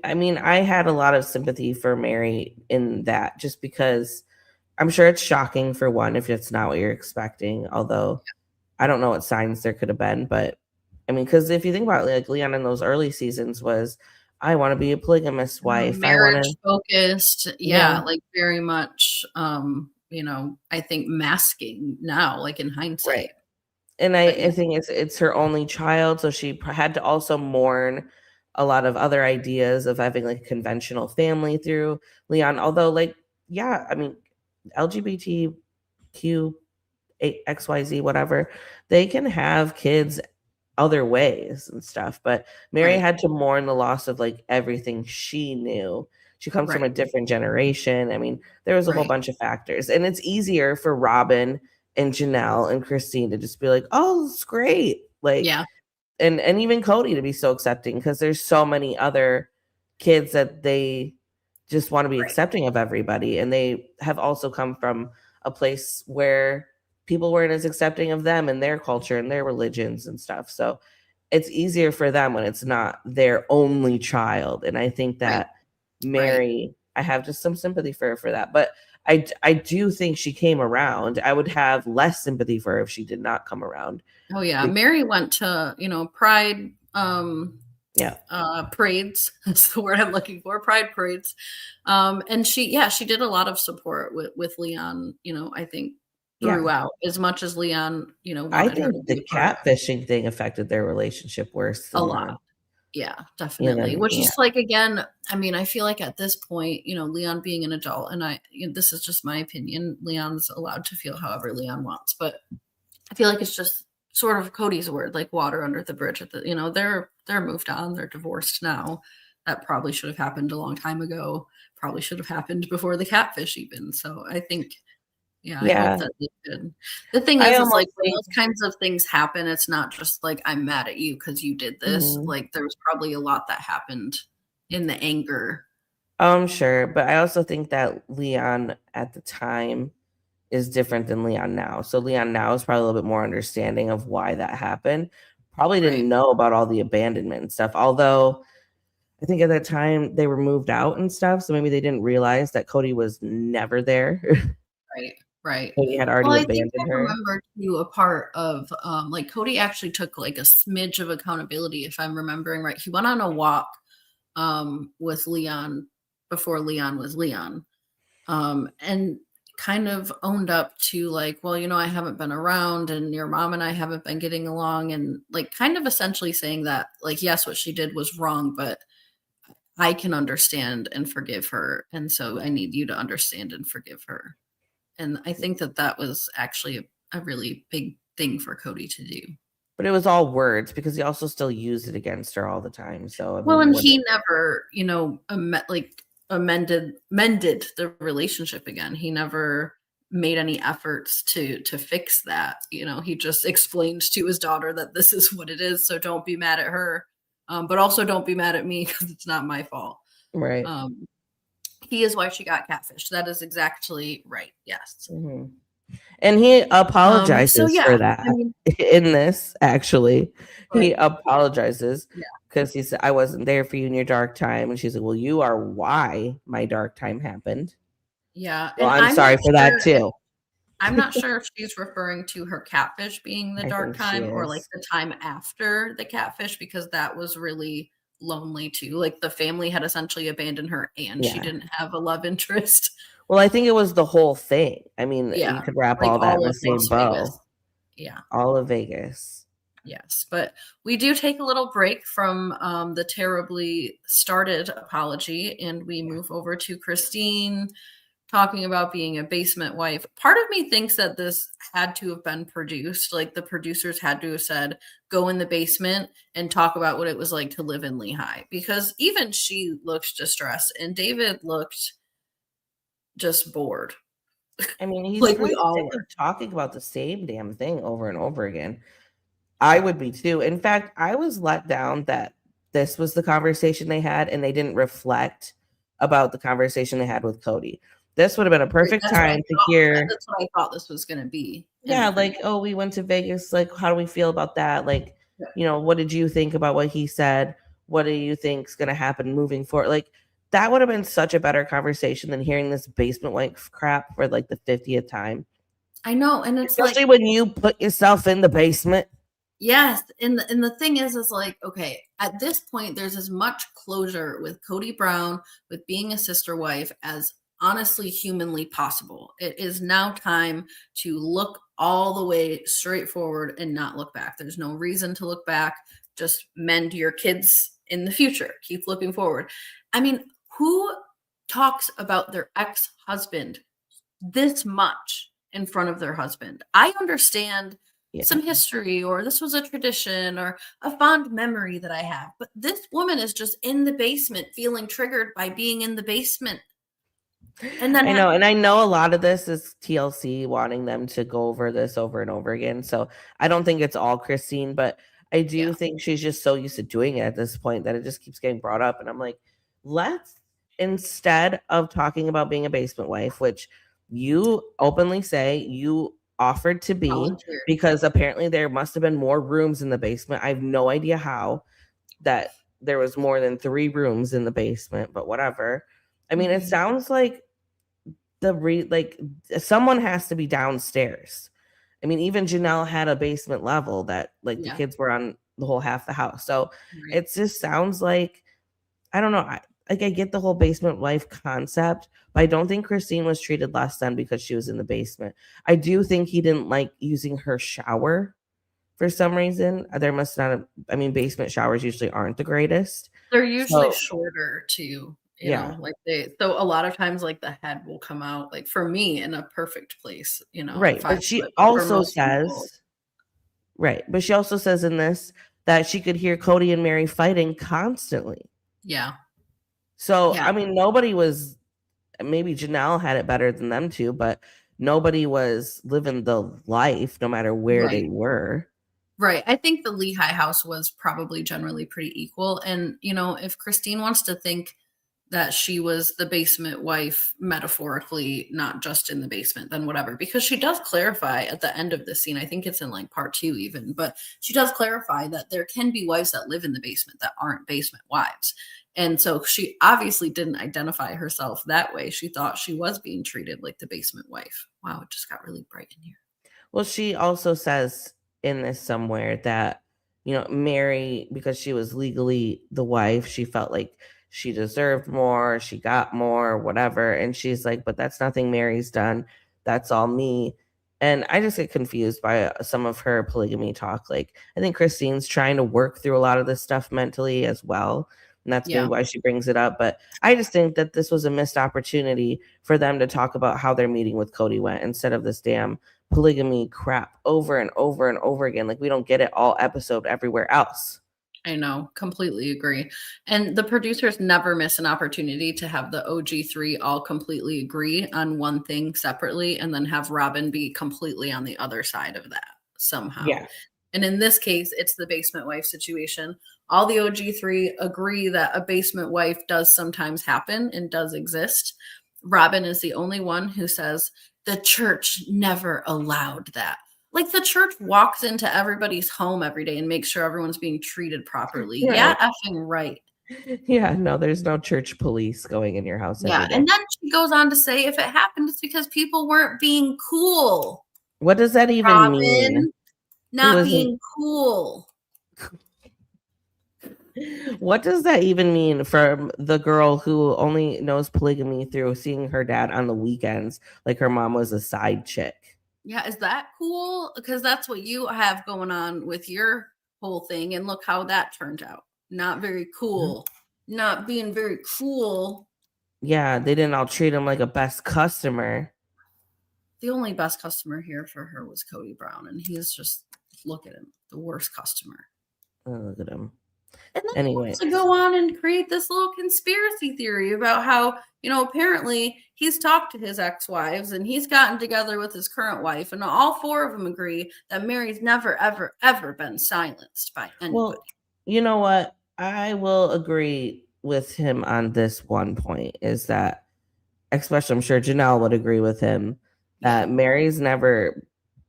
I mean, I had a lot of sympathy for Meri in that, just because I'm sure it's shocking for one if it's not what you're expecting. Although I don't know what signs there could have been, but I mean, because if you think about it, like Leon in those early seasons was, I want to be a polygamous wife. I want to, Marriage focused, yeah, yeah, like very much. I think masking now, like in right. hindsight, And but yeah, I think it's her only child, so she had to also mourn a lot of other ideas of having like a conventional family through Leon. Although, like, yeah, I mean, LGBTQ, XYZ, whatever, they can have kids other ways and stuff. But Meri right, had to mourn the loss of like everything she knew. She comes from a right, different generation. I mean, there was a whole right, bunch of factors. And it's easier for Robin and Janelle and Christine to just be like, oh, it's great. Like, yeah, and even Kody to be so accepting, because there's so many other kids that they just want to be right, accepting of everybody, and they have also come from a place where people weren't as accepting of them and their culture and their religions and stuff. So it's easier for them when it's not their only child. And I think right, that right. Meri, I have just some sympathy for her for that. But I do think she came around. I would have less sympathy for her if she did not come around. Oh yeah, Mary went to Pride Yeah. parades. That's the word I'm looking for. Pride parades, and she did a lot of support with Leon. I think Yeah. throughout, as much as Leon I wanted her to think be the a part of it. catfishing thing affected their relationship worse A than lot. Yeah, you definitely. know, Which yeah. is like, again, I mean, I feel like at this point, Leon being an adult, and this is just my opinion. Leon's allowed to feel however Leon wants, but I feel like it's just sort of Kody's word, like water under the bridge. They're moved on. They're divorced now. That probably should have happened a long time ago. Probably should have happened before the catfish even. So I think, yeah, I hope Yeah. that they could. The thing I is like almost when think those kinds of things happen, it's not just like I'm mad at you because you did this. mhm. Like there was probably a lot that happened in the anger. I'm sure, but I also think that Leon at the time is different than Leon now. So Leon now is probably a little bit more understanding of why that happened. Probably Right. didn't know about all the abandonment and stuff. Although I think at that time they were moved out and stuff, so maybe they didn't realize that Kody was never there. Right, right. He had Well, already I think I abandoned her. remember too a part of like Kody actually took like a smidge of accountability, if I'm remembering right. He went on a walk with Leon before Leon was Leon. And kind of owned up to like, well, I haven't been around and your mom and I haven't been getting along, and like kind of essentially saying that like yes, what she did was wrong, but I can understand and forgive her, and so I need you to understand and forgive her. And I think that that was actually a really big thing for Kody to do. But it was all words, because he also still used it against her all the time. So I Well, mean, and what? he never, mended the relationship again. He never made any efforts to fix that. He just explained to his daughter that this is what it is, so don't be mad at her, but also don't be mad at me because it's not my fault. Right. Um, he is why she got catfished. That is exactly right. Yes. Hmm. And he So apologizes yeah, for I that mean, in this, actually. He right. apologizes Yeah. because he said, I wasn't there for you in your dark time. And she's like, well, you are why my dark time happened. Yeah, Well, and I'm sorry for that too. I'm not sure if she's referring to her catfish being the I dark think she time or like is. the time after the catfish, because that was really lonely too. Like the family had essentially abandoned her and she Yeah. didn't have a love interest. Well, I think it was the whole thing. I mean, you Yeah, could wrap like all that in all the of same Las bow. Vegas. Yeah. All of Vegas. Yes, but we do take a little break from the terribly started apology and we Yeah. move over to Christine talking about being a basement wife. Part of me thinks that this had to have been produced. Like the producers had to have said, go in the basement and talk about what it was like to live in Lehigh. Because even she looked distressed and David looked just bored. I mean, he's Like we probably all sick were. of talking about the same damn thing over and over again. I would be too. In fact, I was let down that this was the conversation they had and they didn't reflect about the conversation they had with Kody. This would have been a Right, perfect that's what I time to thought. hear, That's what I thought this was going to be in the yeah, like, preview. oh, we went to Vegas. Like, how do we feel about that? Like, what did you think about what he said? What do you think's going to happen moving forward? Like, that would have been such a better conversation than hearing this basement wife crap for like the 50th time. I know, and it's Especially like, when you put yourself in the basement. yes, and the thing is like, okay, at this point, there's as much closure with Kody Brown with being a sister wife as honestly humanly possible. It is now time to look all the way straight forward and not look back. There's no reason to look back. Just mend your kids in the future. Keep looking forward. I mean, who talks about their ex-husband this much in front of their husband? I understand some history, or this was a tradition or a fond memory that I have, but this woman is just in the basement feeling triggered by being in the basement. And then I know a lot of this is TLC wanting them to go over this over and over again. So I don't think it's all Christine, but I do think she's just so used to doing it at this point that it just keeps getting brought up. And I'm like, let's, instead of talking about being a basement wife, which you openly say you offered to be, volunteer. because apparently there must have been more rooms in the basement. I have no idea how that there was more than 3 rooms in the basement, but whatever. I mean, it sounds like someone has to be downstairs. I mean, even Janelle had a basement level that the kids were on the whole half the house. So it just sounds like, I don't know. I get the whole basement wife concept, but I don't think Christine was treated less than because she was in the basement. I do think he didn't like using her shower for some reason. There must not have, I mean, basement showers usually aren't the greatest. They're usually shorter too. You know, like so a lot of times like the head will come out, like for me, in a perfect place, Right. But she also says, but she also says in this that she could hear Kody and Meri fighting constantly. Yeah. So, I mean, nobody was, maybe Janelle had it better than them two, but nobody was living the life no matter where they were. Right. I think the Lehigh house was probably generally pretty equal. And, if Christine wants to think that she was the basement wife metaphorically, not just in the basement, then whatever, because she does clarify at the end of the scene, I think it's in like part 2 even, but she does clarify that there can be wives that live in the basement that aren't basement wives. And so she obviously didn't identify herself that way. She thought she was being treated like the basement wife. Wow, it just got really bright in here. Well, she also says in this somewhere that, Meri, because she was legally the wife, she felt like she deserved more, she got more, whatever. And she's like, but that's nothing Meri's done. That's all me. And I just get confused by some of her polygamy talk. Like, I think Christine's trying to work through a lot of this stuff mentally as well. And that's maybe why she brings it up. But I just think that this was a missed opportunity for them to talk about how their meeting with Kody went instead of this damn polygamy crap over and over and over again. Like, we don't get it all episode everywhere else. I know, completely agree. And the producers never miss an opportunity to have the OG3 all completely agree on one thing separately and then have Robin be completely on the other side of that somehow. Yeah. And in this case, it's the basement wife situation. All the OG3 agree that a basement wife does sometimes happen and does exist. Robin is the only one who says the church never allowed that. Like, the church walks into everybody's home every day and makes sure everyone's being treated properly. Yeah, effing right. Yeah, no, there's no church police going in your house. Yeah, and then she goes on to say if it happened, it's because people weren't being cool. What does that even Robin, mean? not being cool. What does that even mean from the girl who only knows polygamy through seeing her dad on the weekends? Like, her mom was a side chick. Yeah, is that cool? Because that's what you have going on with your whole thing. And look how that turned out. Not very cool. Not being very cool. Yeah, they didn't all treat him like a best customer. The only best customer here for her was Kody Brown. And he's just, look at him, the worst customer. Oh, look at him. And then he wants to go on and create this little conspiracy theory about how, apparently he's talked to his ex-wives and he's gotten together with his current wife, and all 4 of them agree that Meri's never, ever, ever been silenced by anybody. Well, you know what? I will agree with him on this one point, is that, especially I'm sure Janelle would agree with him, that Meri's never,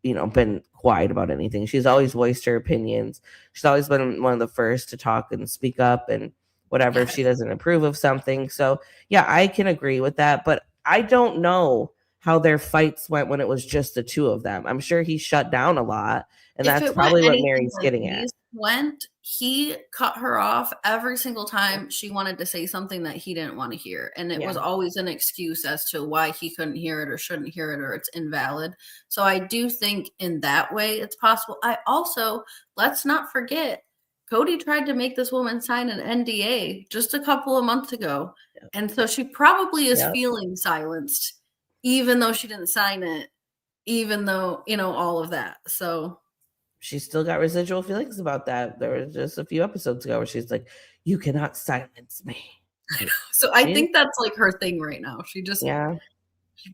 been quiet about anything. She's always voiced her opinions. She's always been one of the first to talk and speak up and whatever if she doesn't approve of something. So yeah, I can agree with that, but I don't know how their fights went when it was just the two of them. I'm sure he shut down a lot, and If that's it went probably what anything Mary's like getting at. these went, he cut her off every single time she wanted to say something that he didn't want to hear. And it was always an excuse as to why he couldn't hear it or shouldn't hear it or it's invalid. So I do think in that way it's possible. I also, let's not forget, Kody tried to make this woman sign an NDA just a couple of months ago. And so she probably is feeling silenced, even though she didn't sign it, even though, all of that. So she's still got residual feelings about that. There was just a few episodes ago where she's like, "You cannot silence me." I know. So I think that's like her thing right now. She just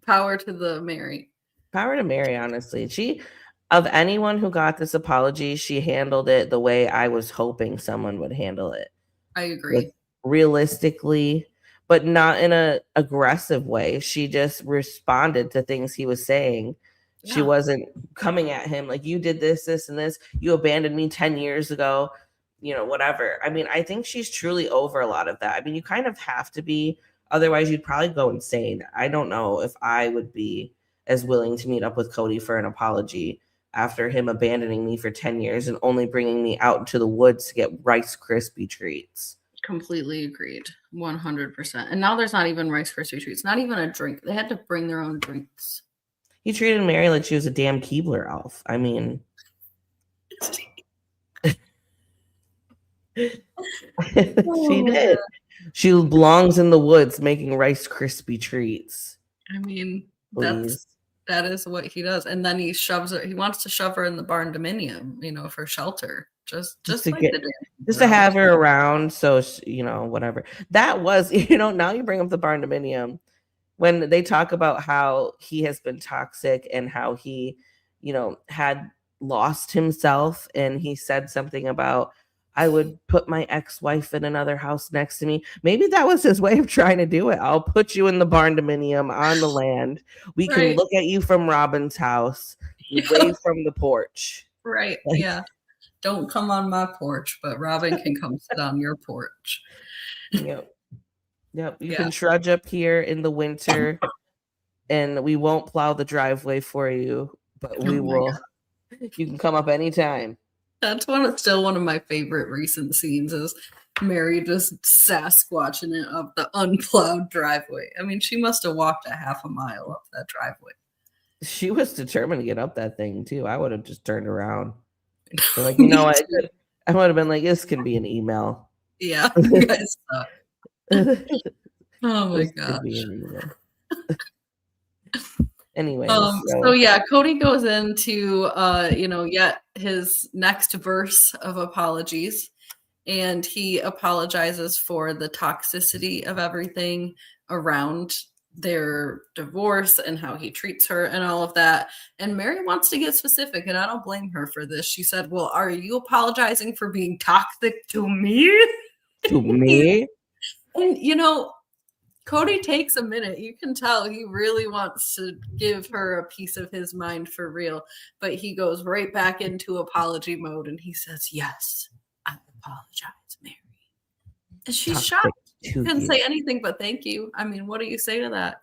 power to the Meri. Power to Meri, honestly. She, of anyone who got this apology, she handled it the way I was hoping someone would handle it. I agree. Realistically, but not in a aggressive way. She just responded to things he was saying. She wasn't coming at him like, you did this, this, and this. You abandoned me 10 years ago, whatever. I mean, I think she's truly over a lot of that. I mean, you kind of have to be. Otherwise, you'd probably go insane. I don't know if I would be as willing to meet up with Kody for an apology after him abandoning me for 10 years and only bringing me out into the woods to get Rice Krispie treats. Completely agreed. 100%. And now there's not even Rice Krispie treats, not even a drink. They had to bring their own drinks. He treated Meri like she was a damn Keebler elf. I mean, she did. She belongs in the woods making Rice Krispie treats. I mean, that is what he does. And then he shoves her. He wants to shove her in the barn dominium, for shelter. Just to have her around. So, whatever. That was, now you bring up the barn dominium. When they talk about how he has been toxic and how he, had lost himself, and he said something about, I would put my ex-wife in another house next to me. Maybe that was his way of trying to do it. I'll put you in the barn dominium on the land. We can look at you from Robin's house, wave from the porch. Right. Don't come on my porch, but Robin can come sit on your porch. Yep. You can trudge up here in the winter, and we won't plow the driveway for you, but we will. God. You can come up anytime. That's still one of my favorite recent scenes is Meri just Sasquatching it up the unplowed driveway. I mean, she must have walked a half a mile up that driveway. She was determined to get up that thing too. I would have just turned around. So like, what? I would have been like, this can be an email. Yeah. You guys suck. Oh my gosh. Anyway, Kody goes into yet his next verse of apologies, and he apologizes for the toxicity of everything around their divorce and how he treats her and all of that. And Meri wants to get specific, and I don't blame her for this. She said, well, are you apologizing for being toxic to me? To me? And Kody takes a minute. You can tell he really wants to give her a piece of his mind for real. But he goes right back into apology mode and he says, yes, I apologize, Meri. And she's shocked. She couldn't say anything but thank you. I mean, what do you say to that?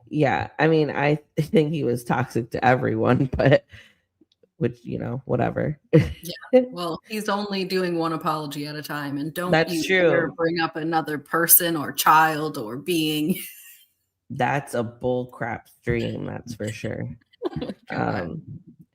Yeah, I mean, I think he was toxic to everyone, but which, whatever. Yeah, well, he's only doing one apology at a time, and don't bring up another person or child or being. That's a bull crap stream, that's for sure.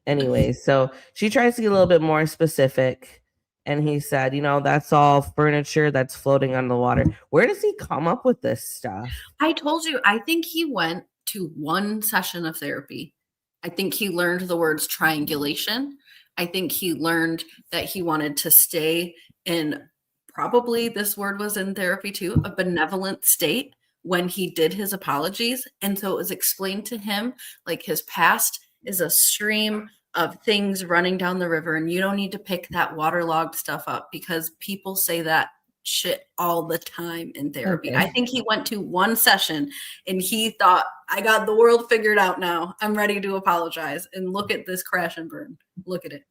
Anyway, so she tries to get a little bit more specific, and he said, that's all furniture that's floating on the water. Where does he come up with this stuff? I told you, I think he went to one session of therapy. I think he learned the words triangulation. I think he learned that he wanted to stay in, probably this word was in therapy too, a benevolent state when he did his apologies. And so it was explained to him like his past is a stream of things running down the river, and you don't need to pick that waterlogged stuff up because people say that shit all the time in therapy. Okay. I think he went to one session and he thought I got the world figured out now. I'm ready to apologize. And look at this crash and burn. Look at it.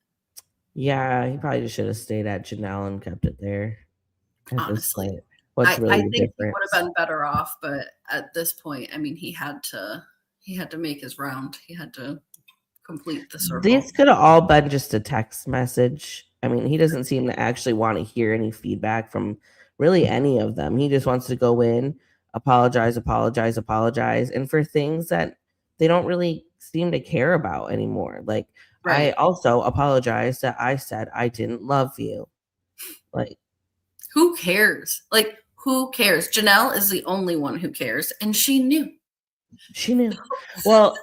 Yeah, he probably just should have stayed at Janelle and kept it there at this Honestly, point. What's really I the think he would difference? have been better off, but at this point, I mean, he had to make his round. He had to complete the circle. These could have all been just a text message. I mean, he doesn't seem to actually want to hear any feedback from really any of them. He just wants to go in, apologize, apologize, apologize, and for things that they don't really seem to care about anymore. Like, I Right. also apologize that I said I didn't love you. Like, Who cares? Like, who cares? Janelle is the only one who cares, and she knew. she knew. Well,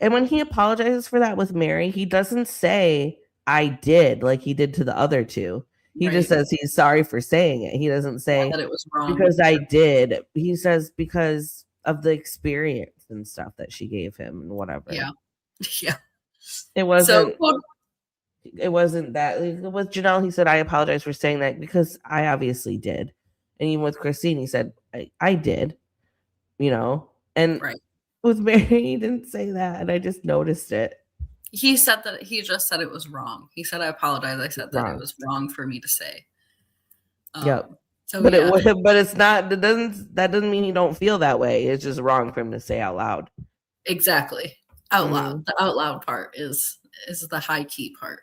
and when he apologizes for that with Meri, he doesn't say I did like he did to the other two. He just Right. says he's sorry for saying it. He doesn't say That it was wrong. because I did. He says because of the experience and stuff that she gave him and whatever. Yeah. Yeah. It wasn't So it wasn't that with Janelle, he said, I apologize for saying that because I obviously did. And even with Christine, he said, I did, you know. And right. with Meri, he didn't say that. And I just noticed it. He said that he just said it was wrong. He said, I apologize. I said that it was wrong for me to say. Yep. So but yeah. but it's not that doesn't mean you don't feel that way. It's just wrong for him to say out loud. Exactly. Out loud. The out loud part is the high key part.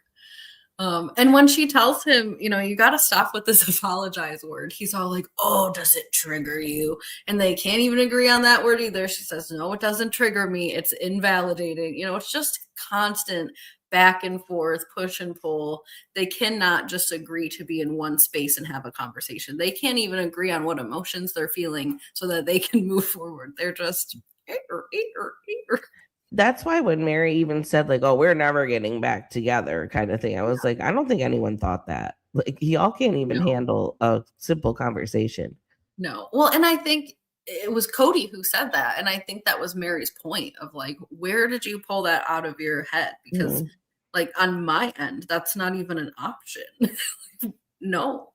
And when she tells him, you know, you got to stop with this apologize word, he's all like, oh, does it trigger you? And they can't even agree on that word either. She says, no, it doesn't trigger me. It's invalidating. You know, it's just constant back and forth, push and pull. They cannot just agree to be in one space and have a conversation. They can't even agree on what emotions they're feeling so that they can move forward. They're just That's why when Meri even said like, oh, we're never getting back together kind of thing, I was like, I don't think anyone thought that. Like, y'all can't even handle a simple conversation. No. Well, and I think it was Kody who said that. And I think that was Meri's point of like, where did you pull that out of your head? Because like on my end, that's not even an option. No.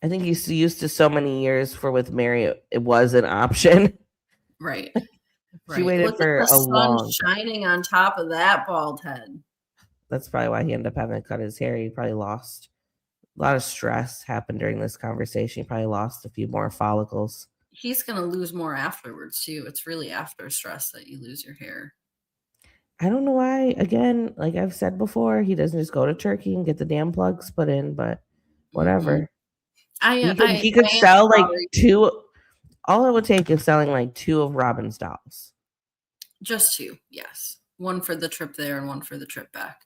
I think he's used to so many years for with Meri, it was an option. Right. She waited for a long shining on top of that bald head. That's probably why he ended up having to cut his hair. He probably lost a lot of stress happened during this conversation. He probably lost a few more follicles. He's gonna lose more afterwards too. It's really after stress that you lose your hair. I don't know why. Again, like I've said before, he doesn't just go to Turkey and get the damn plugs put in, but whatever. He could sell like two. All it would take is selling like 2 of Robin's dolls. Just 2, yes. One for the trip there and one for the trip back.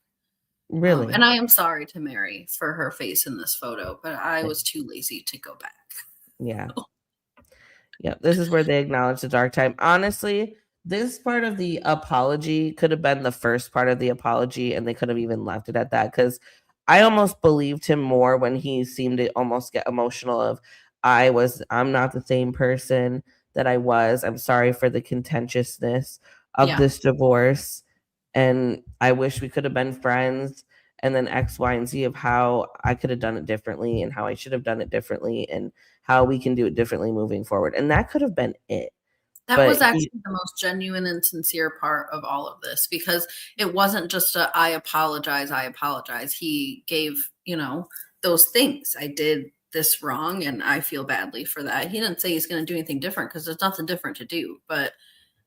Really? And I am sorry to Meri for her face in this photo, but I was too lazy to go back. Yeah. Yeah. This is where they acknowledge the dark time. Honestly, this part of the apology could have been the first part of the apology, and they could have even left it at that because I almost believed him more when he seemed to almost get emotional of, I'm not the same person that I was. I'm sorry for the contentiousness of this divorce. And I wish we could have been friends. And then X, Y, and Z of how I could have done it differently and how I should have done it differently and how we can do it differently moving forward. And that could have been it. That was actually the most genuine and sincere part of all of this because it wasn't just I apologize. He gave, you know, those things. I did this wrong and I feel badly for that. He didn't say he's going to do anything different because there's nothing different to do, but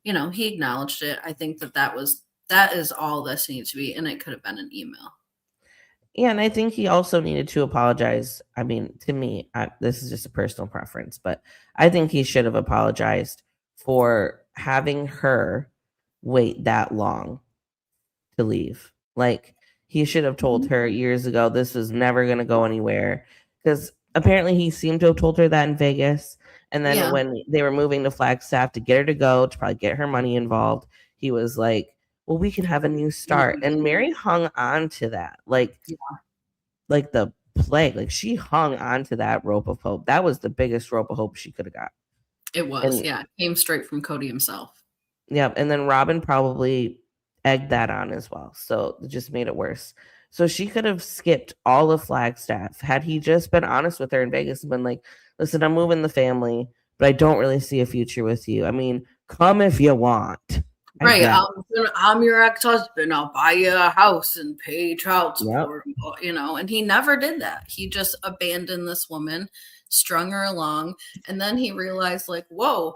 you know, he acknowledged it. I think that is all this needs to be, and it could have been an email. Yeah, and I think he also needed to apologize. I mean, to me, this is just a personal preference, but I think he should have apologized for having her wait that long to leave. Like, he should have told her years ago this was never going to go anywhere because apparently he seemed to have told her that in Vegas. And then when they were moving to Flagstaff to get her to go, to probably get her money involved, he was like, well, we can have a new start. And Meri hung on to that. Like the plague. Like, she hung on to that rope of hope. That was the biggest rope of hope she could have got. It was, It came straight from Kody himself. Yeah. And then Robin probably egged that on as well. So it just made it worse. So she could have skipped all of Flagstaff had he just been honest with her in Vegas and been like, listen, I'm moving the family, but I don't really see a future with you. I mean, come if you want. I Right. bet. I'm your ex-husband. I'll buy you a house and pay child Yep. support, and he never did that. He just abandoned this woman, strung her along, and then he realized, like, whoa,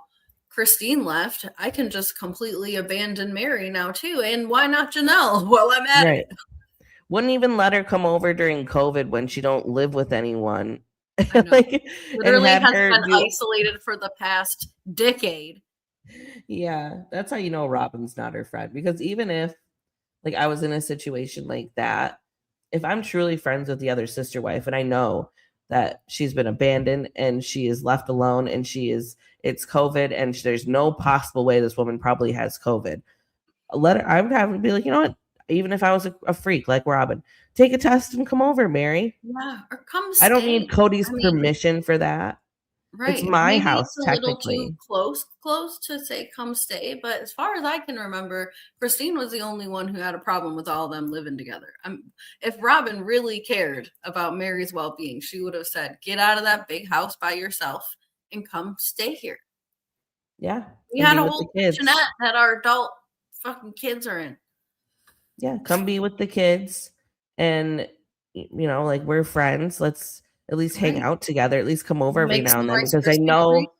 Christine left. I can just completely abandon Meri now too. And why not Janelle while I'm at Right. it? Wouldn't even let her come over during COVID when she don't live with anyone. I know. Like, and Literally had has her been do. isolated for the past decade. Yeah, that's how you know Robin's not her friend. Because even if, like, I was in a situation like that, if I'm truly friends with the other sister wife and I know that she's been abandoned and she is left alone and it's COVID and there's no possible way this woman probably has COVID, I would have to be like, you know what? Even if I was a freak like Robin, take a test and come over, Meri. Yeah, or come I don't stay. need Kody's I mean, permission for that. It's right. my Maybe house, it's a little too technically. close to say come stay, but as far as I can remember, Christine was the only one who had a problem with all of them living together. If Robin really cared about Meri's well-being, she would have said, "Get out of that big house by yourself and come stay here." Yeah. We And had be a with the whole kids. kitchenette that our adult fucking kids are in. Yeah. Come be with the kids. And, like, we're friends. Let's at least hang Right. out together. At least come over every Make now some and then Rice because I Krispie treats. know,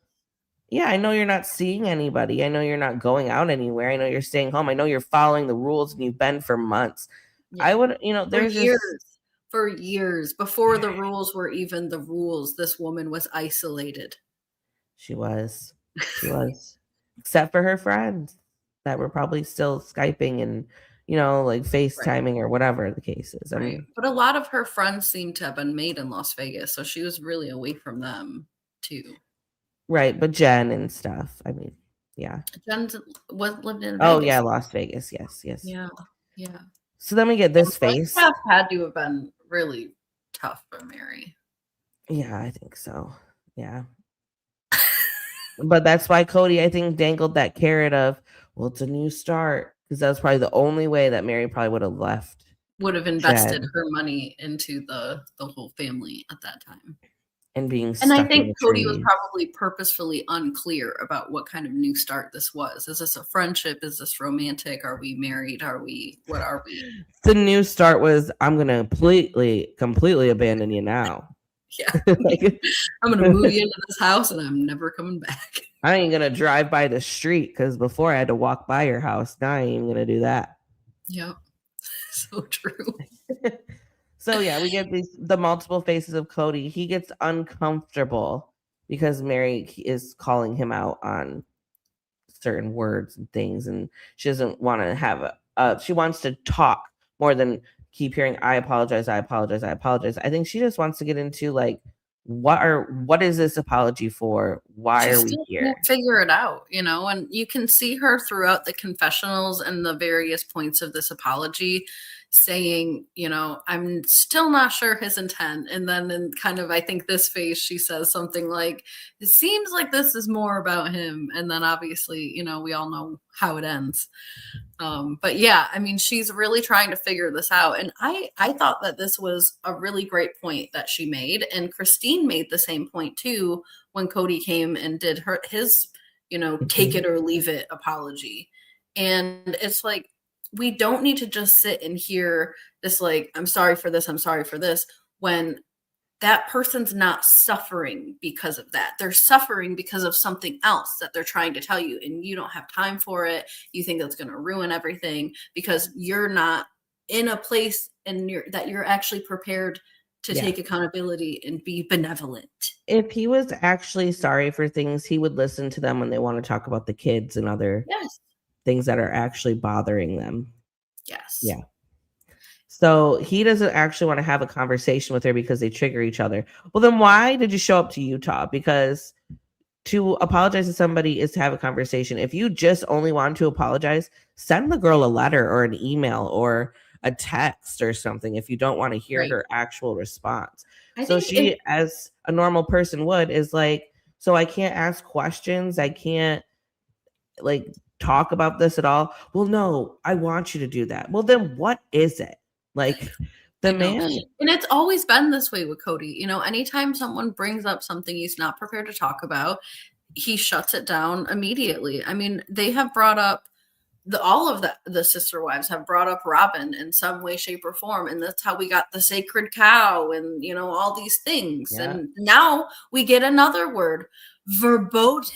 yeah, I know you're not seeing anybody. I know you're not going out anywhere. I know you're staying home. I know you're following the rules and you've been for months. I Yeah. would, For there's just, years. For years. Before the rules were even the rules, this woman was isolated. she was. She was. Except for her friends that were probably still Skyping and, like Right. FaceTiming or whatever the case is. I Right. mean, But a lot of her friends seem to have been made in Las Vegas, so she was really away from them too. right. But Jen and stuff. I mean, yeah. Jen was lived in Oh, yeah. Vegas. Las Vegas. Yes. Yes. Yeah. Yeah. So then we get The this face. breakup had to have been really tough for Meri. Yeah, I think so. Yeah. But that's why Kody, I think, dangled that carrot of, well, it's a new start. Because that was probably the only way that Meri probably would have left Would have invested Jen her money into the whole family at that time. and being And I stuck in think the Kody was trees. probably purposefully unclear about what kind of new start this was. Is this a friendship? Is this romantic? Are we married? What are we? The new start was, I'm going to completely abandon you now. Yeah. Like, I'm going to move you into this house and I'm never coming back. I ain't going to drive by the street because before I had to walk by your house. Now I ain't going to do that. Yep. So true. So yeah, we get the multiple faces of Kody. He gets uncomfortable because Meri is calling him out on certain words and things, and she doesn't want to have she wants to talk more than keep hearing I apologize, I apologize, I apologize. I think she just wants to get into, like, what is this apology for? Why She are we still here? can't figure it out, and you can see her throughout the confessionals and the various points of this apology saying, I'm still not sure his intent. And then in kind of, I think this phase, she says something like, it seems like this is more about him. And then obviously, we all know how it ends. But yeah, I mean, she's really trying to figure this out. And I thought that this was a really great point that she made. And Christine made the same point too when Kody came and did his, take it or leave it apology. And it's like, we don't need to just sit and hear this, like, I'm sorry for this, I'm sorry for this, when that person's not suffering because of that. They're suffering because of something else that they're trying to tell you, and you don't have time for it. You think that's going to ruin everything because you're not in a place and you're actually prepared to take accountability and be benevolent. If he was actually sorry for things, he would listen to them when they want to talk about the kids and other Yes. things that are actually bothering them. Yes. Yeah. So he doesn't actually want to have a conversation with her because they trigger each other. Well, then why did you show up to Utah? Because to apologize to somebody is to have a conversation. If you just only want to apologize, send the girl a letter or an email or a text or something if you don't want to hear her actual response. So she, as a normal person would, is like, so I can't ask questions. I can't, like, talk about this at all. Well, no, I want you to do that. Well, then what is it? Like, the man. And it's always been this way with Kody. Anytime someone brings up something he's not prepared to talk about, he shuts it down immediately. I mean, they have brought up all of the sister wives have brought up Robin in some way, shape, or form, and that's how we got the sacred cow and all these things. Yeah. And now we get another word, verboten.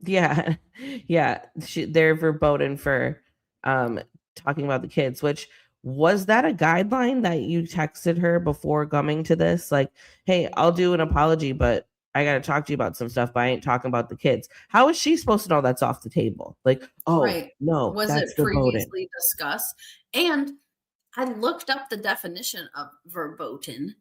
Yeah. Yeah. They're verboten for talking about the kids, which was that a guideline that you texted her before coming to this? Like, hey, I'll do an apology, but I got to talk to you about some stuff, but I ain't talking about the kids. How is she supposed to know that's off the table? Like, oh, Right. no, Was that's it verboten. previously discussed? And I looked up the definition of verboten,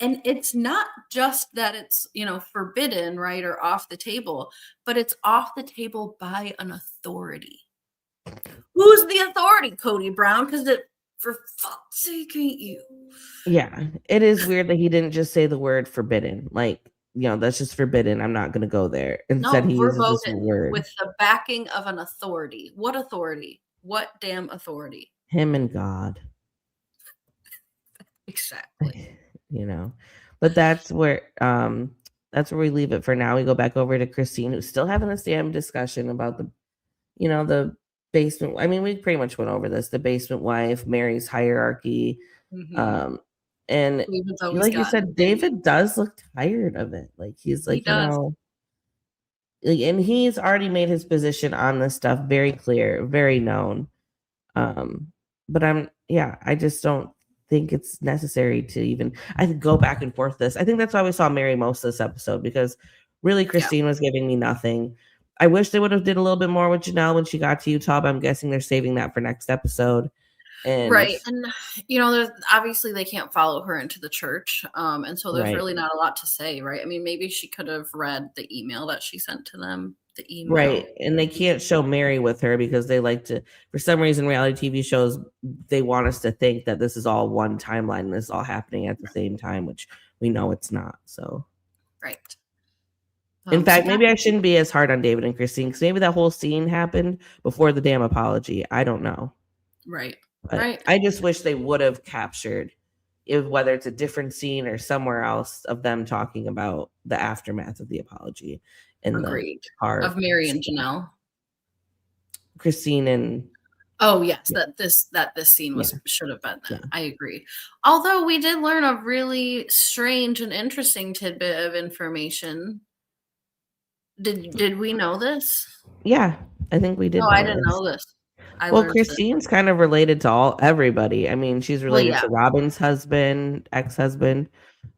and it's not just that it's, forbidden, right, or off the table, but it's off the table by an authority. Who's the authority, Kody Brown? Because for fuck's sake, ain't you? Yeah, it is weird that he didn't just say the word forbidden. Like, that's just forbidden. I'm not going to go there. Instead, No, he uses this verboten word, with the backing of an authority. What authority? What damn authority? him and God. Exactly. But that's where we leave it for now. We go back over to Christine, who's still having this damn discussion about the basement. I mean, we pretty much went over this, the basement wife, Mary's hierarchy. Mm-hmm. And David's always like you gotten said, David does look tired of it. Like, he's He like, does. and he's already made his position on this stuff very clear, very known. But I just don't think it's necessary to even I could go back and forth this. I think that's why we saw Meri most of this episode, because really Yeah. Christine was giving me nothing. I wish they would have did a little bit more with Janelle when she got to Utah, but I'm guessing they're saving that for next episode. And Right. And there's obviously they can't follow her into the church. And so there's right. really not a lot to say, right? I mean, maybe she could have read the email that she sent to them. The Right. email. And they can't show Meri with her because they like to, for some reason, reality TV shows, they want us to think that this is all one timeline and this is all happening at the same time, which we know it's not. So, Right. in fact, maybe I shouldn't be as hard on David and Christine, because maybe that whole scene happened before the damn apology. I don't know. Right. But Right. I just wish they would have captured, whether it's a different scene or somewhere else, of them talking about the aftermath of the apology in Agreed. the car. Of Meri and Janelle. Christine and Oh yes, that this scene should have been that. I agree. Although we did learn a really strange and interesting tidbit of information. Did we know this? Yeah, I think we did. No, I didn't know this. Well, Christine's kind of related to everybody. I mean, she's related to Robin's husband, ex-husband.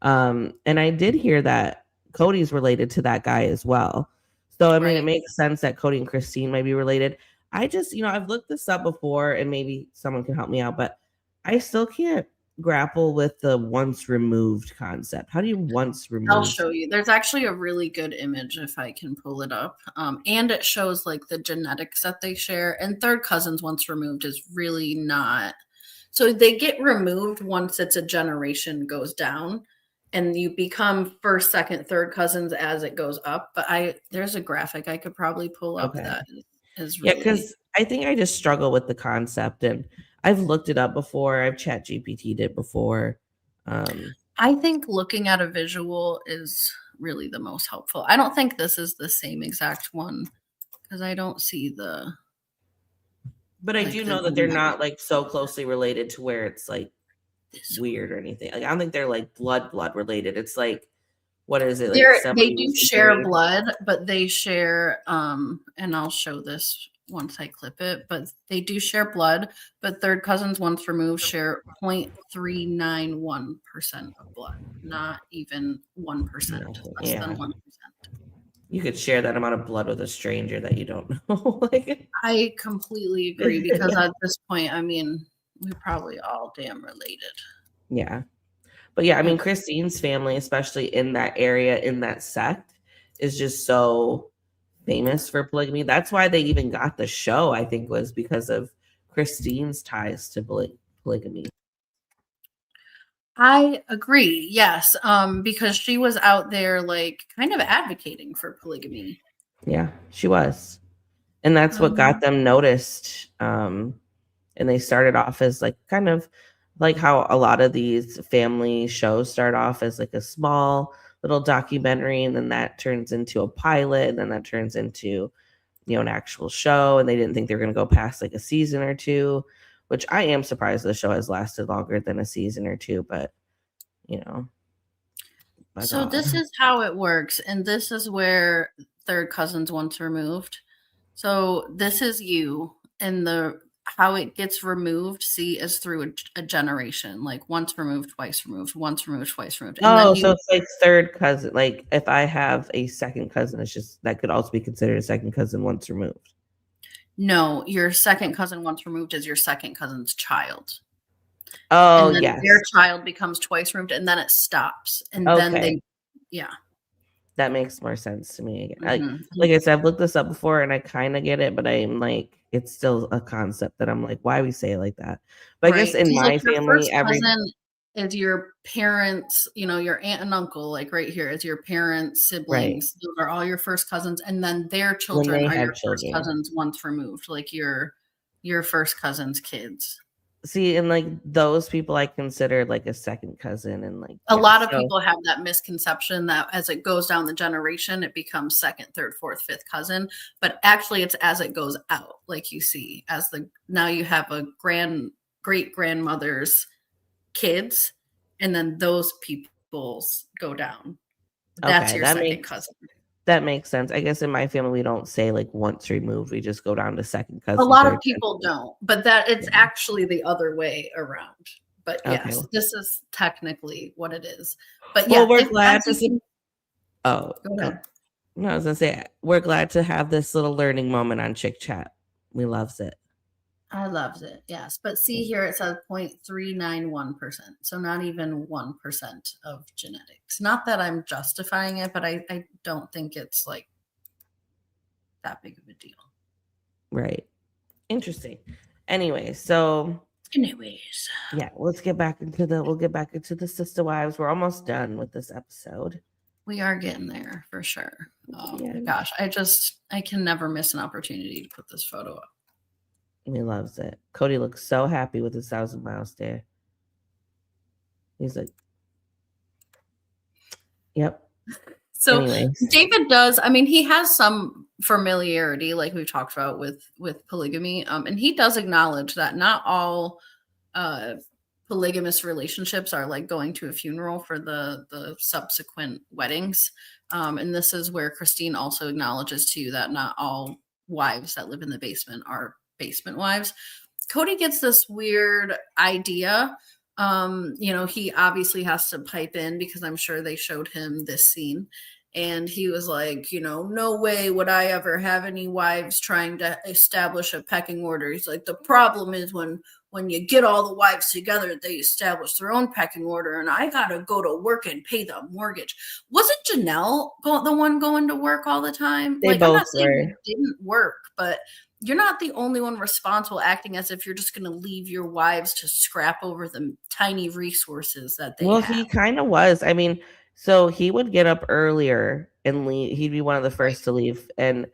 And I did hear that Kody's related to that guy as well. So, I mean, it makes sense that Kody and Christine might be related. I just, I've looked this up before, and maybe someone can help me out, but I still can't grapple with the once removed concept. How do you once remove? I'll show you. There's actually a really good image if I can pull it up. And it shows like the genetics that they share. And third cousins once removed is really not. So they get removed once it's a generation goes down, and you become first, second, third cousins as it goes up. But there's a graphic I could probably pull up that is really. Yeah, because I think I just struggle with the concept, and I've looked it up before. I've chat GPT'd it before. I think looking at a visual is really the most helpful. I don't think this is the same exact one because I don't see the. But I do know that they're not like so closely related to where it's like weird or anything. Like, I don't think they're like blood related. It's like, what is it? Like they do share blood, but they share and I'll show this once I clip it, but they do share blood, but third cousins once removed share 0.391% of blood, not even 1%, less than 1%. You could share that amount of blood with a stranger that you don't know. I completely agree, because at this point, I mean, we're probably all damn related. Yeah. But yeah, I mean, Christine's family, especially in that area, in that sect, is just so famous for polygamy. That's why they even got the show, I think, was because of Christine's ties to polygamy. I agree. Yes. Because she was out there like kind of advocating for polygamy. Yeah, she was. And that's what got them noticed. And they started off as like kind of like how a lot of these family shows start off as like a small little documentary, and then that turns into a pilot, and then that turns into, an actual show, and they didn't think they were going to go past like a season or two, which I am surprised the show has lasted longer than a season or two, but my So God. this is how it works, and this is where third cousins once removed. So this is you, and the how it gets removed, see, is through a generation, like once removed, twice removed, once removed, twice removed, and then So it's like third cousin. Like if I have a second cousin, it's just that could also be considered a second cousin once removed. No, your second cousin once removed is your second cousin's child. Oh, And then yes. their child becomes twice removed, and then it stops. And then yeah. That makes more sense to me again. Mhm. Like I said, I've looked this up before and I kind of get it, but I'm like, it's still a concept that I'm like, why we say it like that? But I guess in my Like your family, first cousin is your parents, your aunt and uncle, like right here is your parents' siblings. Those are all your first cousins, and then their when children they are had your first children. cousins once removed, like your first cousin's kids. See, and like those people I consider like a second cousin, and like A lot of people have that misconception that as it goes down the generation, it becomes second, third, fourth, fifth cousin. But actually, it's as it goes out, like you see, now you have a great grandmother's kids, and then those people's go down. That's your second cousin. That makes sense. I guess in my family, we don't say like once removed. We just go down to second cousin. A lot of people don't, but it's actually the other way around. But yes, this is technically what it is. But yeah, we're glad to see. Go ahead. No, I was gonna say we're glad to have this little learning moment on Chick Chat. We loves it. I loves it. Yes, but see here it says 0.391%, so not even 1% of genetics. Not that I'm justifying it, but I don't think it's like that big of a deal. Right. Interesting. Anyways, yeah, we'll get back into the sister wives. We're almost done with this episode. We are getting there for sure. Oh my gosh, I can never miss an opportunity to put this photo up. He loves it. Kody looks so happy with his 1,000-mile stare. He's like, yep. So David does, he has some familiarity, like we've talked about with polygamy. And he does acknowledge that not all polygamous relationships are like going to a funeral for the subsequent weddings. And this is where Christine also acknowledges too that not all wives that live in the basement are basement wives. Kody gets this weird idea. He obviously has to pipe in because I'm sure they showed him this scene. And he was like, no way would I ever have any wives trying to establish a pecking order. He's like, the problem is when you get all the wives together, they establish their own pecking order, and I gotta go to work and pay the mortgage. Wasn't Janelle the one going to work all the time? They both I'm not saying it didn't work, but you're not the only one responsible, acting as if you're just going to leave your wives to scrap over the tiny resources that they have. He kind of was. So he would get up earlier and leave. He'd be one of the first to leave. And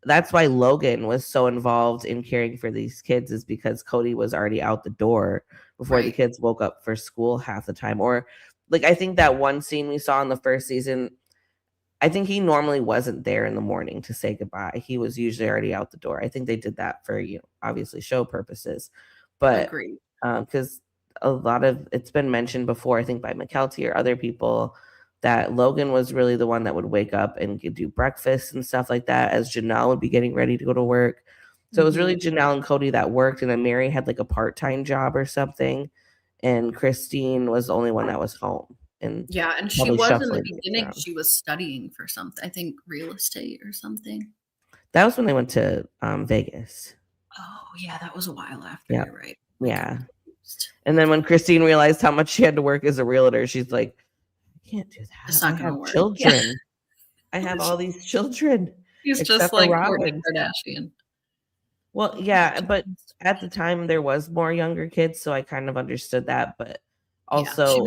that's why Logan was so involved in caring for these kids, is because Kody was already out the door before the kids woke up for school half the time. Or like, I think that one scene we saw in the first season, I think he normally wasn't there in the morning to say goodbye. He was usually already out the door. I think they did that for, obviously show purposes. But because a lot of it's been mentioned before, I think by McKelty or other people, that Logan was really the one that would wake up and do breakfast and stuff like that as Janelle would be getting ready to go to work. So it was really Janelle and Kody that worked, and then Meri had like a part-time job or something, and Christine was the only one that was home. And she was in the beginning. She was studying for something, I think real estate or something. That was when they went to Vegas. Oh yeah, that was a while after. You're right. Yeah. And then when Christine realized how much she had to work as a realtor, she's like, I can't do that. It's not going to work. Children. Yeah. I have all these children. He's just like Kourtney Kardashian. Well, yeah, but at the time there was more younger kids, so I kind of understood that. But also,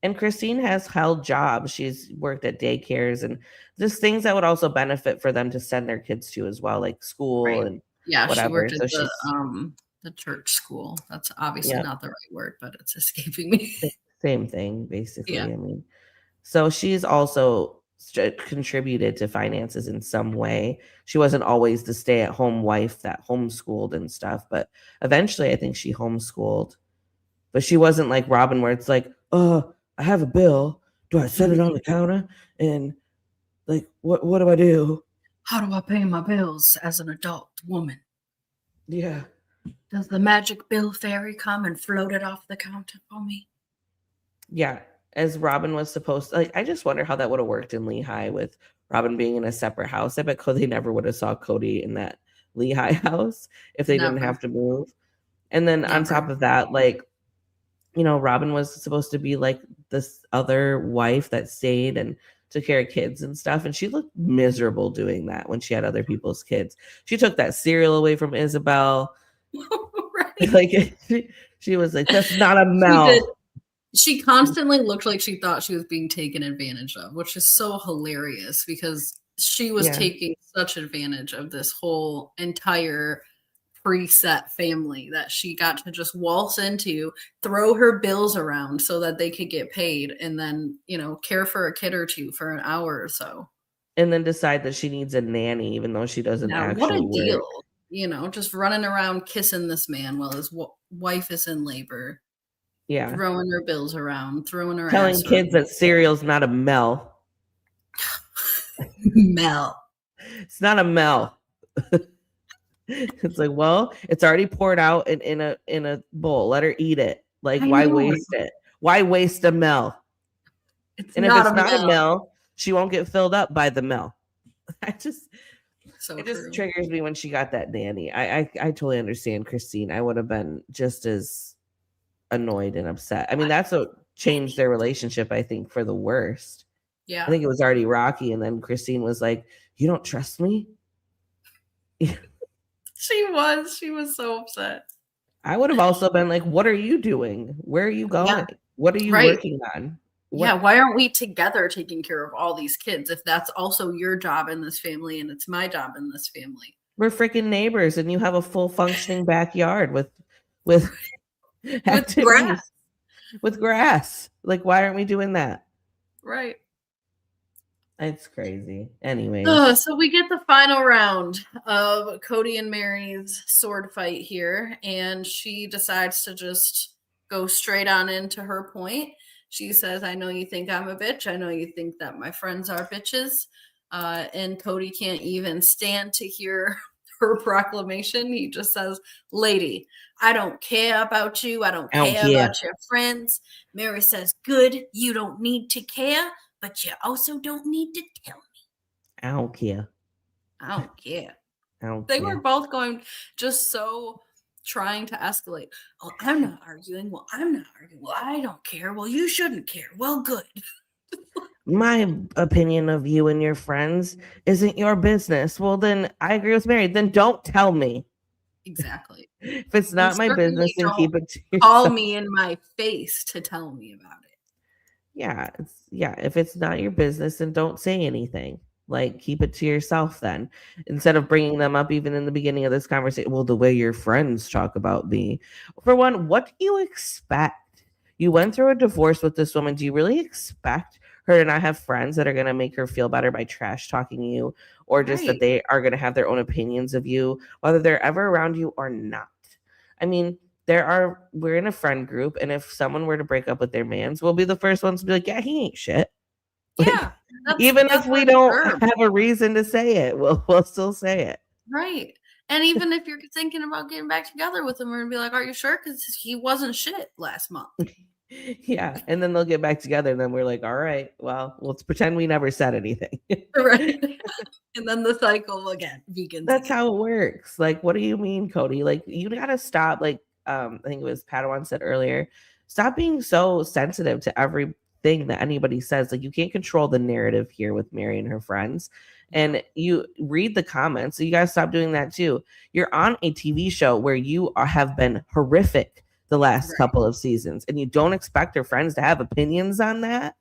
and Christine has held jobs. She's worked at daycares and just things that would also benefit for them to send their kids to as well, like school and whatever. She worked at the church school. That's obviously not the right word, but it's escaping me. Same thing, basically. Yeah. So she's also contributed to finances in some way. She wasn't always the stay-at-home wife that homeschooled and stuff, but eventually I think she homeschooled. But she wasn't like Robin, where it's like, oh, I have a bill. Do I set it on the counter? And like, what do I do? How do I pay my bills as an adult woman? Yeah. Does the magic bill fairy come and float it off the counter for me? Yeah. As Robin was supposed to, like, I just wonder how that would have worked in Lehigh with Robin being in a separate house. I bet Cody never would have saw Kody in that Lehigh house if they didn't have to move. And then on top of that, like, you know, Robin was supposed to be like this other wife that stayed and took care of kids and stuff. And she looked miserable doing that when she had other people's kids. She took that cereal away from Isabel. Right. Like she was like, that's not a Mel. She constantly looked like she thought she was being taken advantage of, which is so hilarious because she was taking such advantage of this whole entire preset family that she got to just waltz into, throw her bills around so that they could get paid, and then, you know, care for a kid or two for an hour or so. And then decide that she needs a nanny, even though she doesn't actually what a work. deal. You know, just running around kissing this man while his wife is in labor. Yeah. Throwing her bills around, throwing her telling ass kids around. That cereal's not a Mel. Mel. It's not a Mel. It's like, well, it's already poured out in a bowl. Let her eat it. Like, why waste it? Why waste a Mel? And if it's not a Mel, she won't get filled up by the Mel. It just triggers me when she got that nanny. I totally understand Christine. I would have been just as annoyed and upset. I mean, that's what changed their relationship, I think, for the worst. Yeah. I think it was already rocky, and then Christine was like, you don't trust me? She was so upset. I would have also been like, what are you doing? Where are you going? Yeah. What are you working on? Yeah, why aren't we together taking care of all these kids if that's also your job in this family and it's my job in this family? We're freaking neighbors, and you have a full functioning backyard with grass. With grass. Like, why aren't we doing that? Right. It's crazy. Anyway. So we get the final round of Kody and Meri's sword fight here, and she decides to just go straight on into her point. She says, I know you think I'm a bitch. I know you think that my friends are bitches. And Kody can't even stand to hear her proclamation. He just says, lady, I don't care about you. I don't care about your friends. Meri says, good, you don't need to care, but you also don't need to tell me. I don't care. I don't care. They were both going just so trying to escalate. Oh, I'm not arguing. Well, I'm not arguing. Well, I don't care. Well, you shouldn't care. Well, good. My opinion of you and your friends isn't your business. Well, then I agree with Meri. Then don't tell me. Exactly. If it's not my business, then keep it to yourself. Call me in my face to tell me about it. Yeah. If it's not your business, then don't say anything. Like, keep it to yourself then, instead of bringing them up even in the beginning of this conversation. Well, the way your friends talk about me. For one, what do you expect? You went through a divorce with this woman. Do you really expect her to not have friends that are going to make her feel better by trash talking you, or just that they are going to have their own opinions of you, whether they're ever around you or not? I mean, we're in a friend group, and if someone were to break up with their mans, we'll be the first ones to be like, yeah, he ain't shit. Yeah. Even if we don't have a reason to say it, we'll still say it. Right. And even if you're thinking about getting back together with him, we're going to be like, are you sure? Because he wasn't shit last month. Yeah. And then they'll get back together, and then we're like, all right, well, let's pretend we never said anything. Right. And then the cycle again begins. That's how it works. Like, what do you mean, Kody? Like, you got to stop. Like, I think it was Padawan said earlier, stop being so sensitive to everything that anybody says. Like, you can't control the narrative here with Meri and her friends. And you read the comments. So you got to stop doing that too. You're on a TV show where you have been horrific the last couple of seasons, and you don't expect your friends to have opinions on that.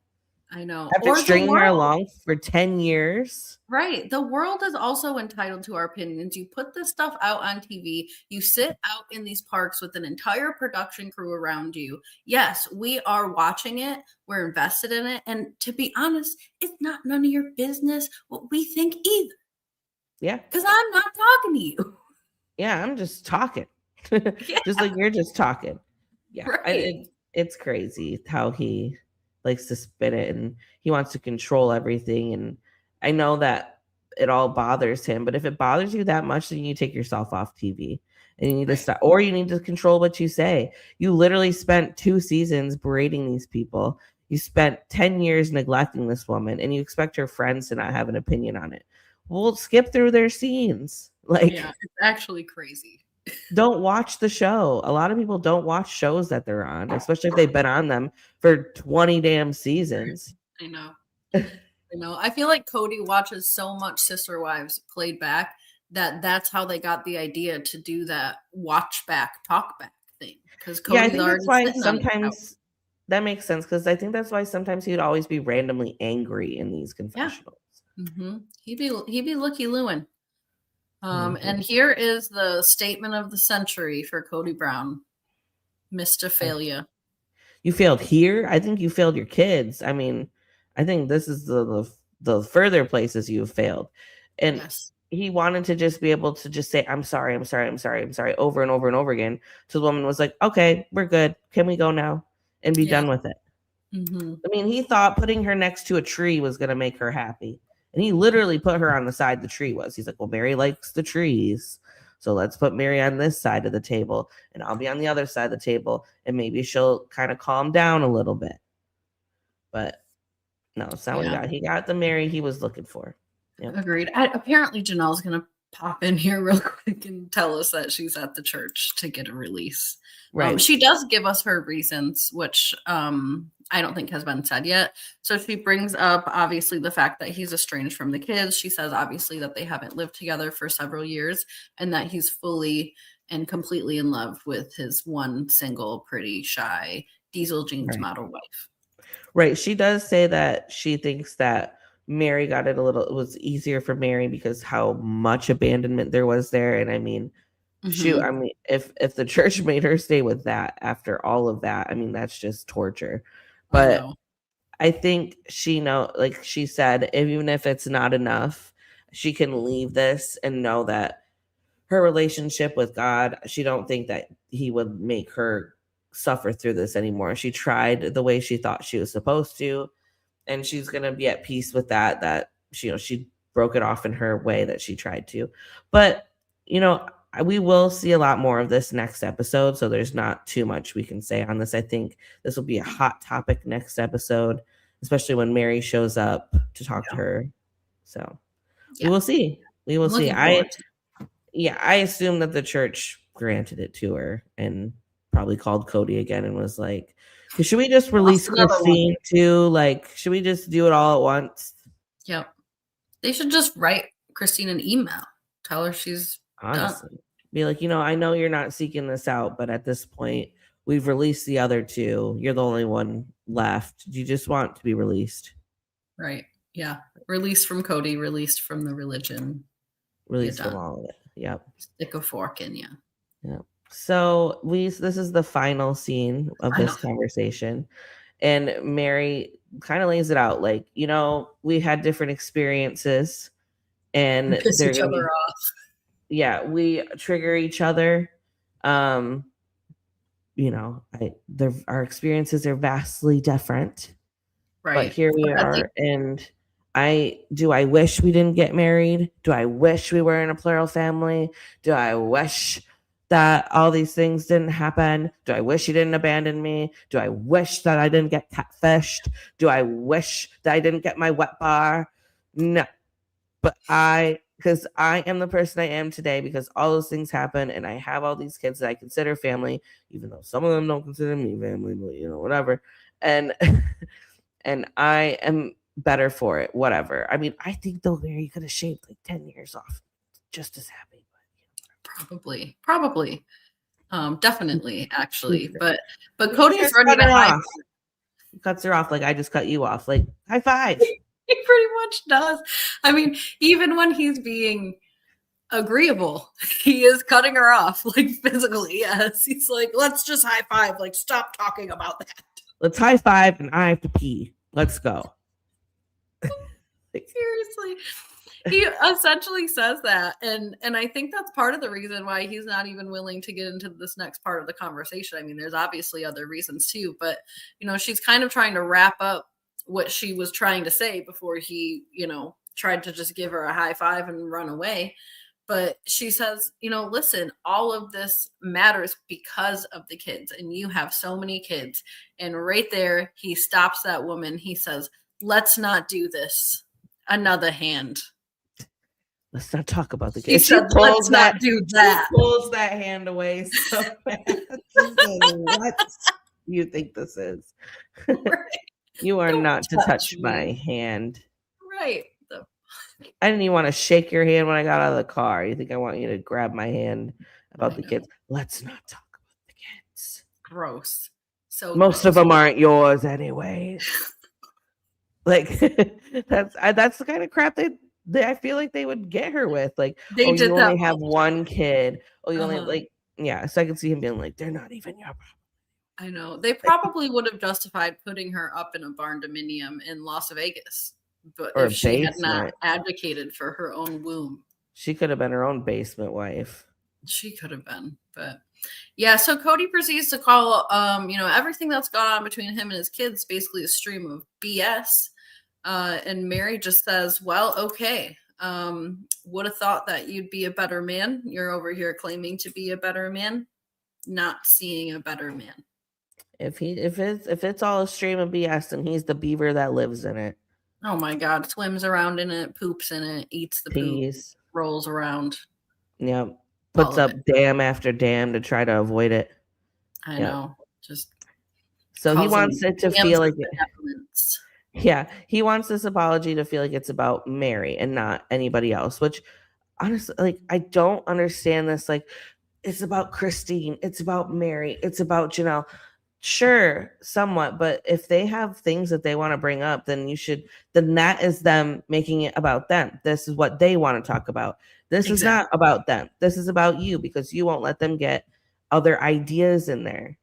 I know. After Or the stringing her world. along for 10 years. Right. The world is also entitled to our opinions. You put this stuff out on TV. You sit out in these parks with an entire production crew around you. Yes, we are watching it. We're invested in it. And to be honest, it's not none of your business what we think either. Yeah. Because I'm not talking to you. Yeah, I'm just talking. Yeah, Just like you're just talking. Yeah. right. It's crazy how he likes to spin it and he wants to control everything. And I know that it all bothers him, but if it bothers you that much, then you take yourself off TV and you need to Right. stop, or you need to control what you say. You literally spent 2 seasons berating these people. You spent 10 years neglecting this woman and you expect her friends to not have an opinion on it. We'll skip through their scenes. Like, Yeah, it's actually crazy. don't watch the show. A lot of people don't watch shows that they're on, especially if they've been on them for 20 damn seasons. I know. I know. I feel like Kody watches so much Sister Wives played back that that's how they got the idea to do that watch back, talk back thing. Because Yeah, I Cody's think already that's why sitting on his couch. sometimes that makes sense because I think that's why sometimes he would always be randomly angry in these Yeah. confessionals. He'd be looky looing. Mhm. And here is the statement of the century for Kody Brown. Mr. Failure. You failed here. I think you failed your kids. I mean, I think this is the further places you have failed. And Yes. he wanted to just be able to just say, I'm sorry, I'm sorry, I'm sorry, I'm sorry, over and over and over again. So the woman was like, okay, we're good. Can we go now and be Yeah. done with it? Mm-hmm. I mean, he thought putting her next to a tree was going to make her happy. And he literally put her on the side the tree was. He's like, well, Meri likes the trees. So let's put Meri on this side of the table and I'll be on the other side of the table. And maybe she'll kind of calm down a little bit. But no, it's not what he got. He got the Meri he was looking for. Yep. Agreed. Apparently, Janelle's going to pop in here real quick and tell us that she's at the church to get a release. Right. She does give us her reasons, which I don't think has been said yet. So she brings up, obviously, the fact that he's estranged from the kids. She says, obviously, that they haven't lived together for several years and that he's fully and completely in love with his one single, pretty shy diesel jeans model wife. Right. She does say that she thinks that Meri got it it was easier for Meri because how much abandonment there was there. And I mean, shoot, I mean, if the church made her stay with that after all of that, I mean, that's just torture. But I think like she said, even if it's not enough, she can leave this and know that her relationship with God, she don't think that he would make her suffer through this anymore. She tried the way she thought she was supposed to, and she's going to be at peace with that she broke it off in her way that she tried to. But we will see a lot more of this next episode, so there's not too much we can say on this. I think this will be a hot topic next episode, especially when Meri shows up to talk to her. So we will see. I assume that the church granted it to her and probably called Kody again and was like, should we just release Christine too? Like, should we just do it all at once? Yep. They should just write Christine an email. Tell her she's honestly done. Be like, I know you're not seeking this out, but at this point, we've released the other two. You're the only one left. Do you just want to be released? Right. Yeah. Released from Kody, released from the religion. Released from all of it. Yep. Stick a fork in you. Yep. So this is the final scene of this conversation. And Meri kind of lays it out like, we had different experiences and piss each other off. Yeah, we trigger each other. Our experiences are vastly different. Right. But here we are. And I wish we didn't get married? Do I wish we were in a plural family? Do I wish that all these things didn't happen? Do I wish you didn't abandon me? Do I wish that I didn't get catfished? Do I wish that I didn't get my wet bar? No. But because I am the person I am today because all those things happen and I have all these kids that I consider family, even though some of them don't consider me family, but whatever. And and I am better for it, whatever. I mean, I think though Meri could have shaved like 10 years off just as happy. Probably. Definitely, actually. But Kody is ready to hide. He cuts her off like I just cut you off. Like, high five. He pretty much does. I mean, even when he's being agreeable, he is cutting her off, like physically. Yes, he's like, let's just high five. Like, stop talking about that. Let's high five, and I have to pee. Let's go. Seriously, he essentially says that, and I think that's part of the reason why he's not even willing to get into this next part of the conversation. I mean, there's obviously other reasons too, but she's kind of trying to wrap up what she was trying to say before he tried to just give her a high five and run away. But she says, listen, all of this matters because of the kids, and you have so many kids. And right there, he stops that woman. He says, let's not do this. Another hand. Let's not talk about the kids. She said, let's not do that. She pulls that hand away so fast. What do you think this is? Right. You are Don't not to touch my hand. Right. I didn't even want to shake your hand when I got out of the car. You think I want you to grab my hand about the kids? Let's not talk about the kids. Gross. So most of them aren't yours anyway. Like that's the kind of crap that I feel like they would get her with. Like, you only have one kid. Oh, you only So I can see him being like, they're not even your problem. I know. They probably would have justified putting her up in a barn dominium in Las Vegas. But if she had not advocated for her own womb, she could have been her own basement wife. She could have been, but yeah. So Kody proceeds to call, everything that's gone on between him and his kids basically a stream of BS. And Meri just says, "Well, okay. Would have thought that you'd be a better man. You're over here claiming to be a better man, not seeing a better man. If it's all a stream of BS, then he's the beaver that lives in it." Oh my God, swims around in it, poops in it, eats the poop, rolls around. Yep. Puts up dam after dam to try to avoid it. I know. Just so he wants it to feel like it. Yeah, he wants this apology to feel like it's about Meri and not anybody else, which honestly, like, I don't understand this. Like, it's about Christine, it's about Meri, it's about Janelle. Sure, somewhat, but if they have things that they want to bring up, then that is them making it about them. This is what they want to talk about. This is not about them. This is about you, because you won't let them get other ideas in there.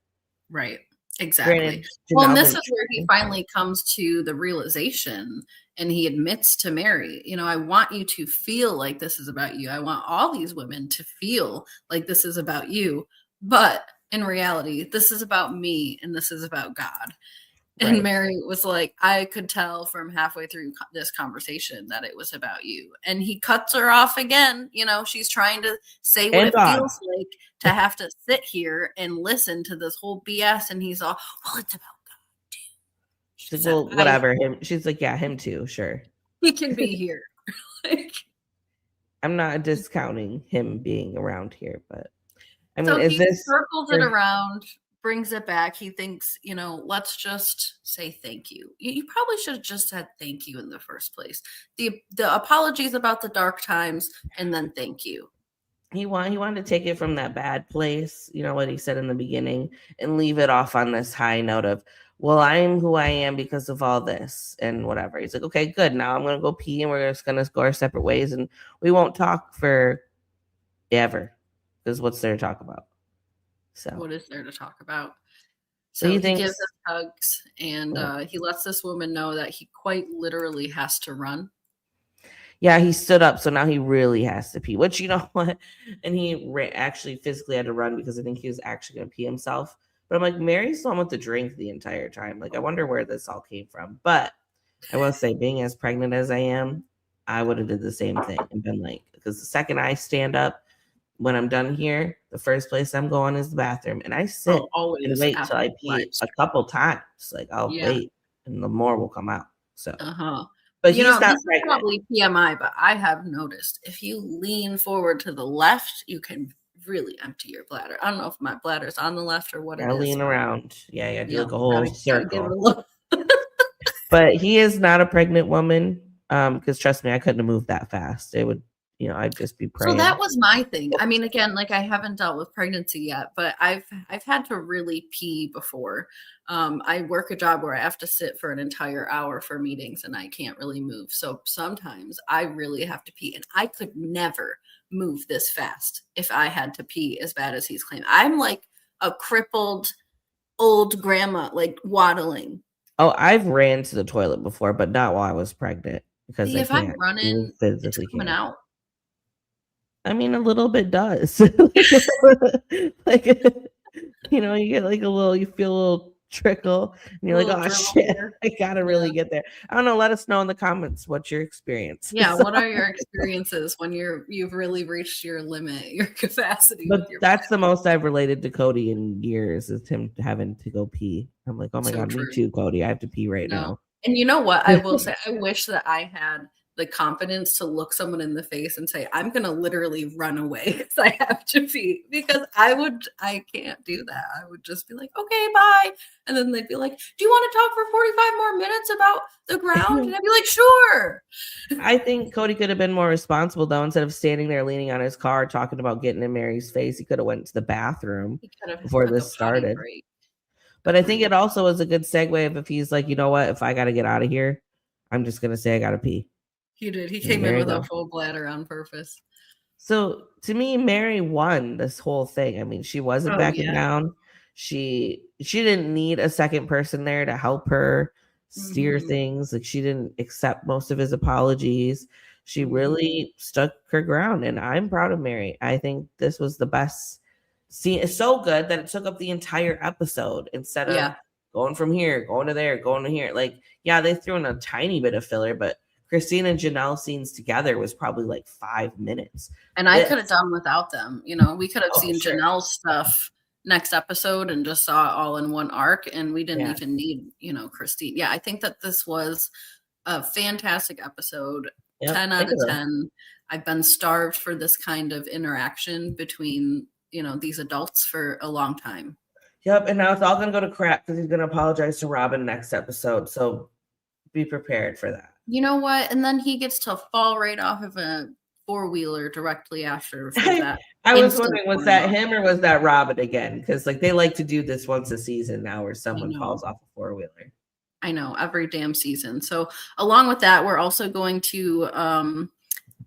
Right. Exactly. Granted, well, and this is where he finally comes to the realization, and he admits to Meri, I want you to feel like this is about you. I want all these women to feel like this is about you, but in reality, this is about me, and this is about God. Right. And Meri was like, I could tell from halfway through this conversation that it was about you. And he cuts her off again. She's trying to say what it feels like to have to sit here and listen to this whole BS. And he's all, well, it's about God too. She's like, well, whatever. She's like, yeah, him too. Sure. He can be here. I'm not discounting him being around here, but I mean, so he circles it around, brings it back. He thinks, let's just say thank you. You probably should have just said thank you in the first place. The apologies about the dark times, and then thank you. He wanted to take it from that bad place, what he said in the beginning, and leave it off on this high note of, well, I am who I am because of all this and whatever. He's like, okay, good. Now I'm going to go pee, and we're just going to go our separate ways, and we won't talk for ever. Because what's there to talk about? So what is there to talk about? So he gives us hugs, and he lets this woman know that he quite literally has to run. Yeah, he stood up, so now he really has to pee. Which, you know what? And he actually physically had to run because I think he was actually going to pee himself. But I'm like, Meri's the one with the drink the entire time. Like, I wonder where this all came from. But I will say, being as pregnant as I am, I would have did the same thing and been like, because the second I stand up, when I'm done here, the first place I'm going is the bathroom, and I sit and wait till I pee a couple times. Like, I'll wait, and the more will come out. So, but he's not pregnant. Probably TMI, but I have noticed if you lean forward to the left, you can really empty your bladder. I don't know if my bladder's on the left or what it is. I lean around. Yeah, do like a whole circle. But he is not a pregnant woman. Because trust me, I couldn't have moved that fast. It would I'd just be So that praying. was my thing. I mean, again, like I haven't dealt with pregnancy yet, but I've had to really pee before. I work a job where I have to sit for an entire hour for meetings and I can't really move. So sometimes I really have to pee, and I could never move this fast if I had to pee as bad as he's claiming. I'm like a crippled old grandma, like waddling. Oh, I've ran to the toilet before, but not while I was pregnant because See, I if I'm can't. You running, it's physically coming can't. out. I mean, a little bit does. Like, you get like you feel a little trickle, and A you're like, little oh dribble shit, here. I gotta Yeah. really get there. I don't know. Let us know in the comments what's your experience. Yeah, what are your experiences when you've really reached your limit, your capacity with But your that's the bladder? most I've related to Kody in years is him having to go pee. I'm like, oh my So god, me true. too, Kody. I have to pee right No. now. And you know what? I will say, I wish that I had the confidence to look someone in the face and say, I'm gonna literally run away because I have to pee. Because I can't do that. I would just be like, okay, bye. And then they'd be like, do you want to talk for 45 more minutes about the ground? And I'd be like, sure. I think Kody could have been more responsible though. Instead of standing there leaning on his car talking about getting in Meri's face, he could have went to the bathroom He could have before took a this potty started. break. But I think Agreed. it also was a good segue of if he's like, you know what, if I gotta get out of here, I'm just gonna say I gotta pee. He did. He And came in there you with a go. full bladder on purpose. So to me, Meri won this whole thing. I mean, she wasn't Oh backing yeah. down. She didn't need a second person there to help her steer Mhm. things. Like she didn't accept most of his apologies. She Mhm. really stuck her ground, and I'm proud of Meri. I think this was the best. See, it's so good that it took up the entire episode instead of Yeah. going from here, going to there, going to here. Like, yeah, they threw in a tiny bit of filler, but Christine and Janelle scenes together was probably like 5 minutes. And I could have This, done without them. We could have oh, for seen sure. Janelle's stuff next episode and just saw it all in one arc, and we didn't Yeah. even need, Christine. Yeah, I think that this was a fantastic episode. Yep. 10 I out of agree. 10. I've been starved for this kind of interaction between, these adults for a long time. Yep. And now it's all going to go to crap because he's going to apologize to Robin next episode. So be prepared for that. You know what? And then he gets to fall right off of a four-wheeler directly after for that I was instant wondering, was warm that up. him or was that Robin again? Because like they like to do this once a season now where I someone falls know. off a four-wheeler. I know, every damn season. So along with that, we're also going to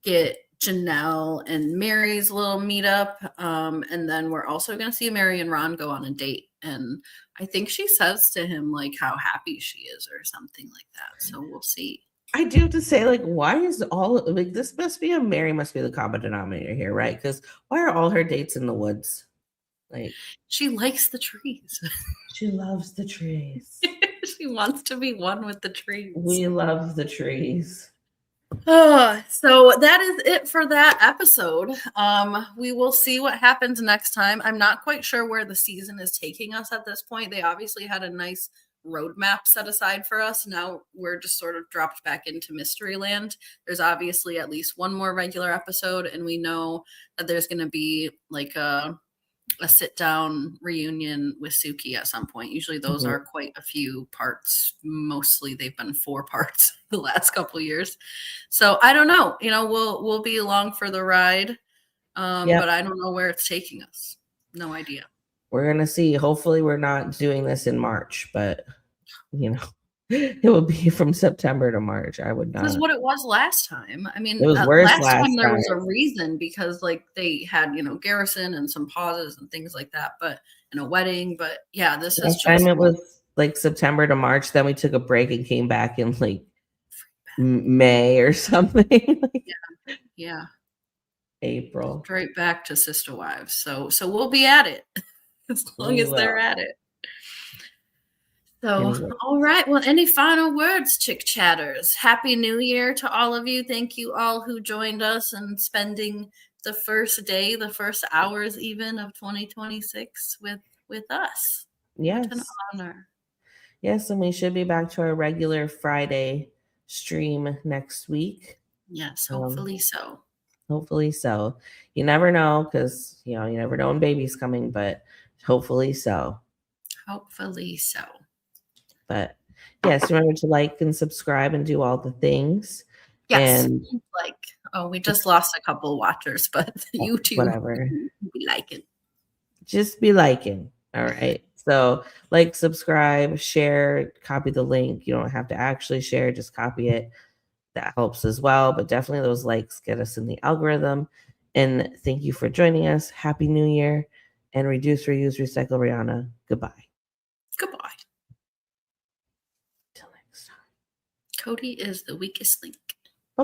get Janelle and Mary's little meetup. And then we're also going to see Meri and Ron go on a date. And I think she says to him like how happy she is or something like that. So we'll see. I do have to say, like, why is all like this Meri must be the common denominator here, right? Because why are all her dates in the woods? Like She likes the trees. she loves the trees. She wants to be one with the trees. We love the trees. So that is it for that episode. We will see what happens next time. I'm not quite sure where the season is taking us at this point. They obviously had a nice roadmap set aside for us. Now we're just sort of dropped back into mystery land. There's obviously at least one more regular episode, and we know that there's going to be like a sit down reunion with Suki at some point. Usually those are quite a few parts. Mostly they've been 4 parts the last couple of years. So I don't know. We'll be along for the ride. Yep. But I don't know where it's taking us. No idea. We're gonna see. Hopefully we're not doing this in March, but it will be from September to March. I would This is not. what it was last time. I mean, It was worse last last time there time. was a reason because like they had, Garrison and some pauses and things like that, but in a wedding. But yeah, this is Last time just it was like September to March. Then we took a break and came back in like May or something. Like yeah. April. Straight back to Sister Wives. So we'll be at it as long We as they're will. at it. So, Anyway. all right. Well, any final words, chick chatters? Happy New Year to all of you. Thank you all who joined us and spending the first day, the first hours even of 2026 with us. Yes. What an honor. Yes, and we should be back to our regular Friday stream next week. Yes, hopefully so. Hopefully so. You never know because you never know when baby's coming, but hopefully so. Hopefully so. But yes, remember to like and subscribe and do all the things. Yes, And like Oh, we just lost a couple watchers, but YouTube Whatever. be liking. Just be liking. All right. So like, subscribe, share, copy the link. You don't have to actually share, just copy it. That helps as well. But definitely those likes get us in the algorithm. And thank you for joining us. Happy New Year. And reduce, reuse, recycle, Rihanna. Goodbye. Goodbye. Till next time. Kody is the weakest link.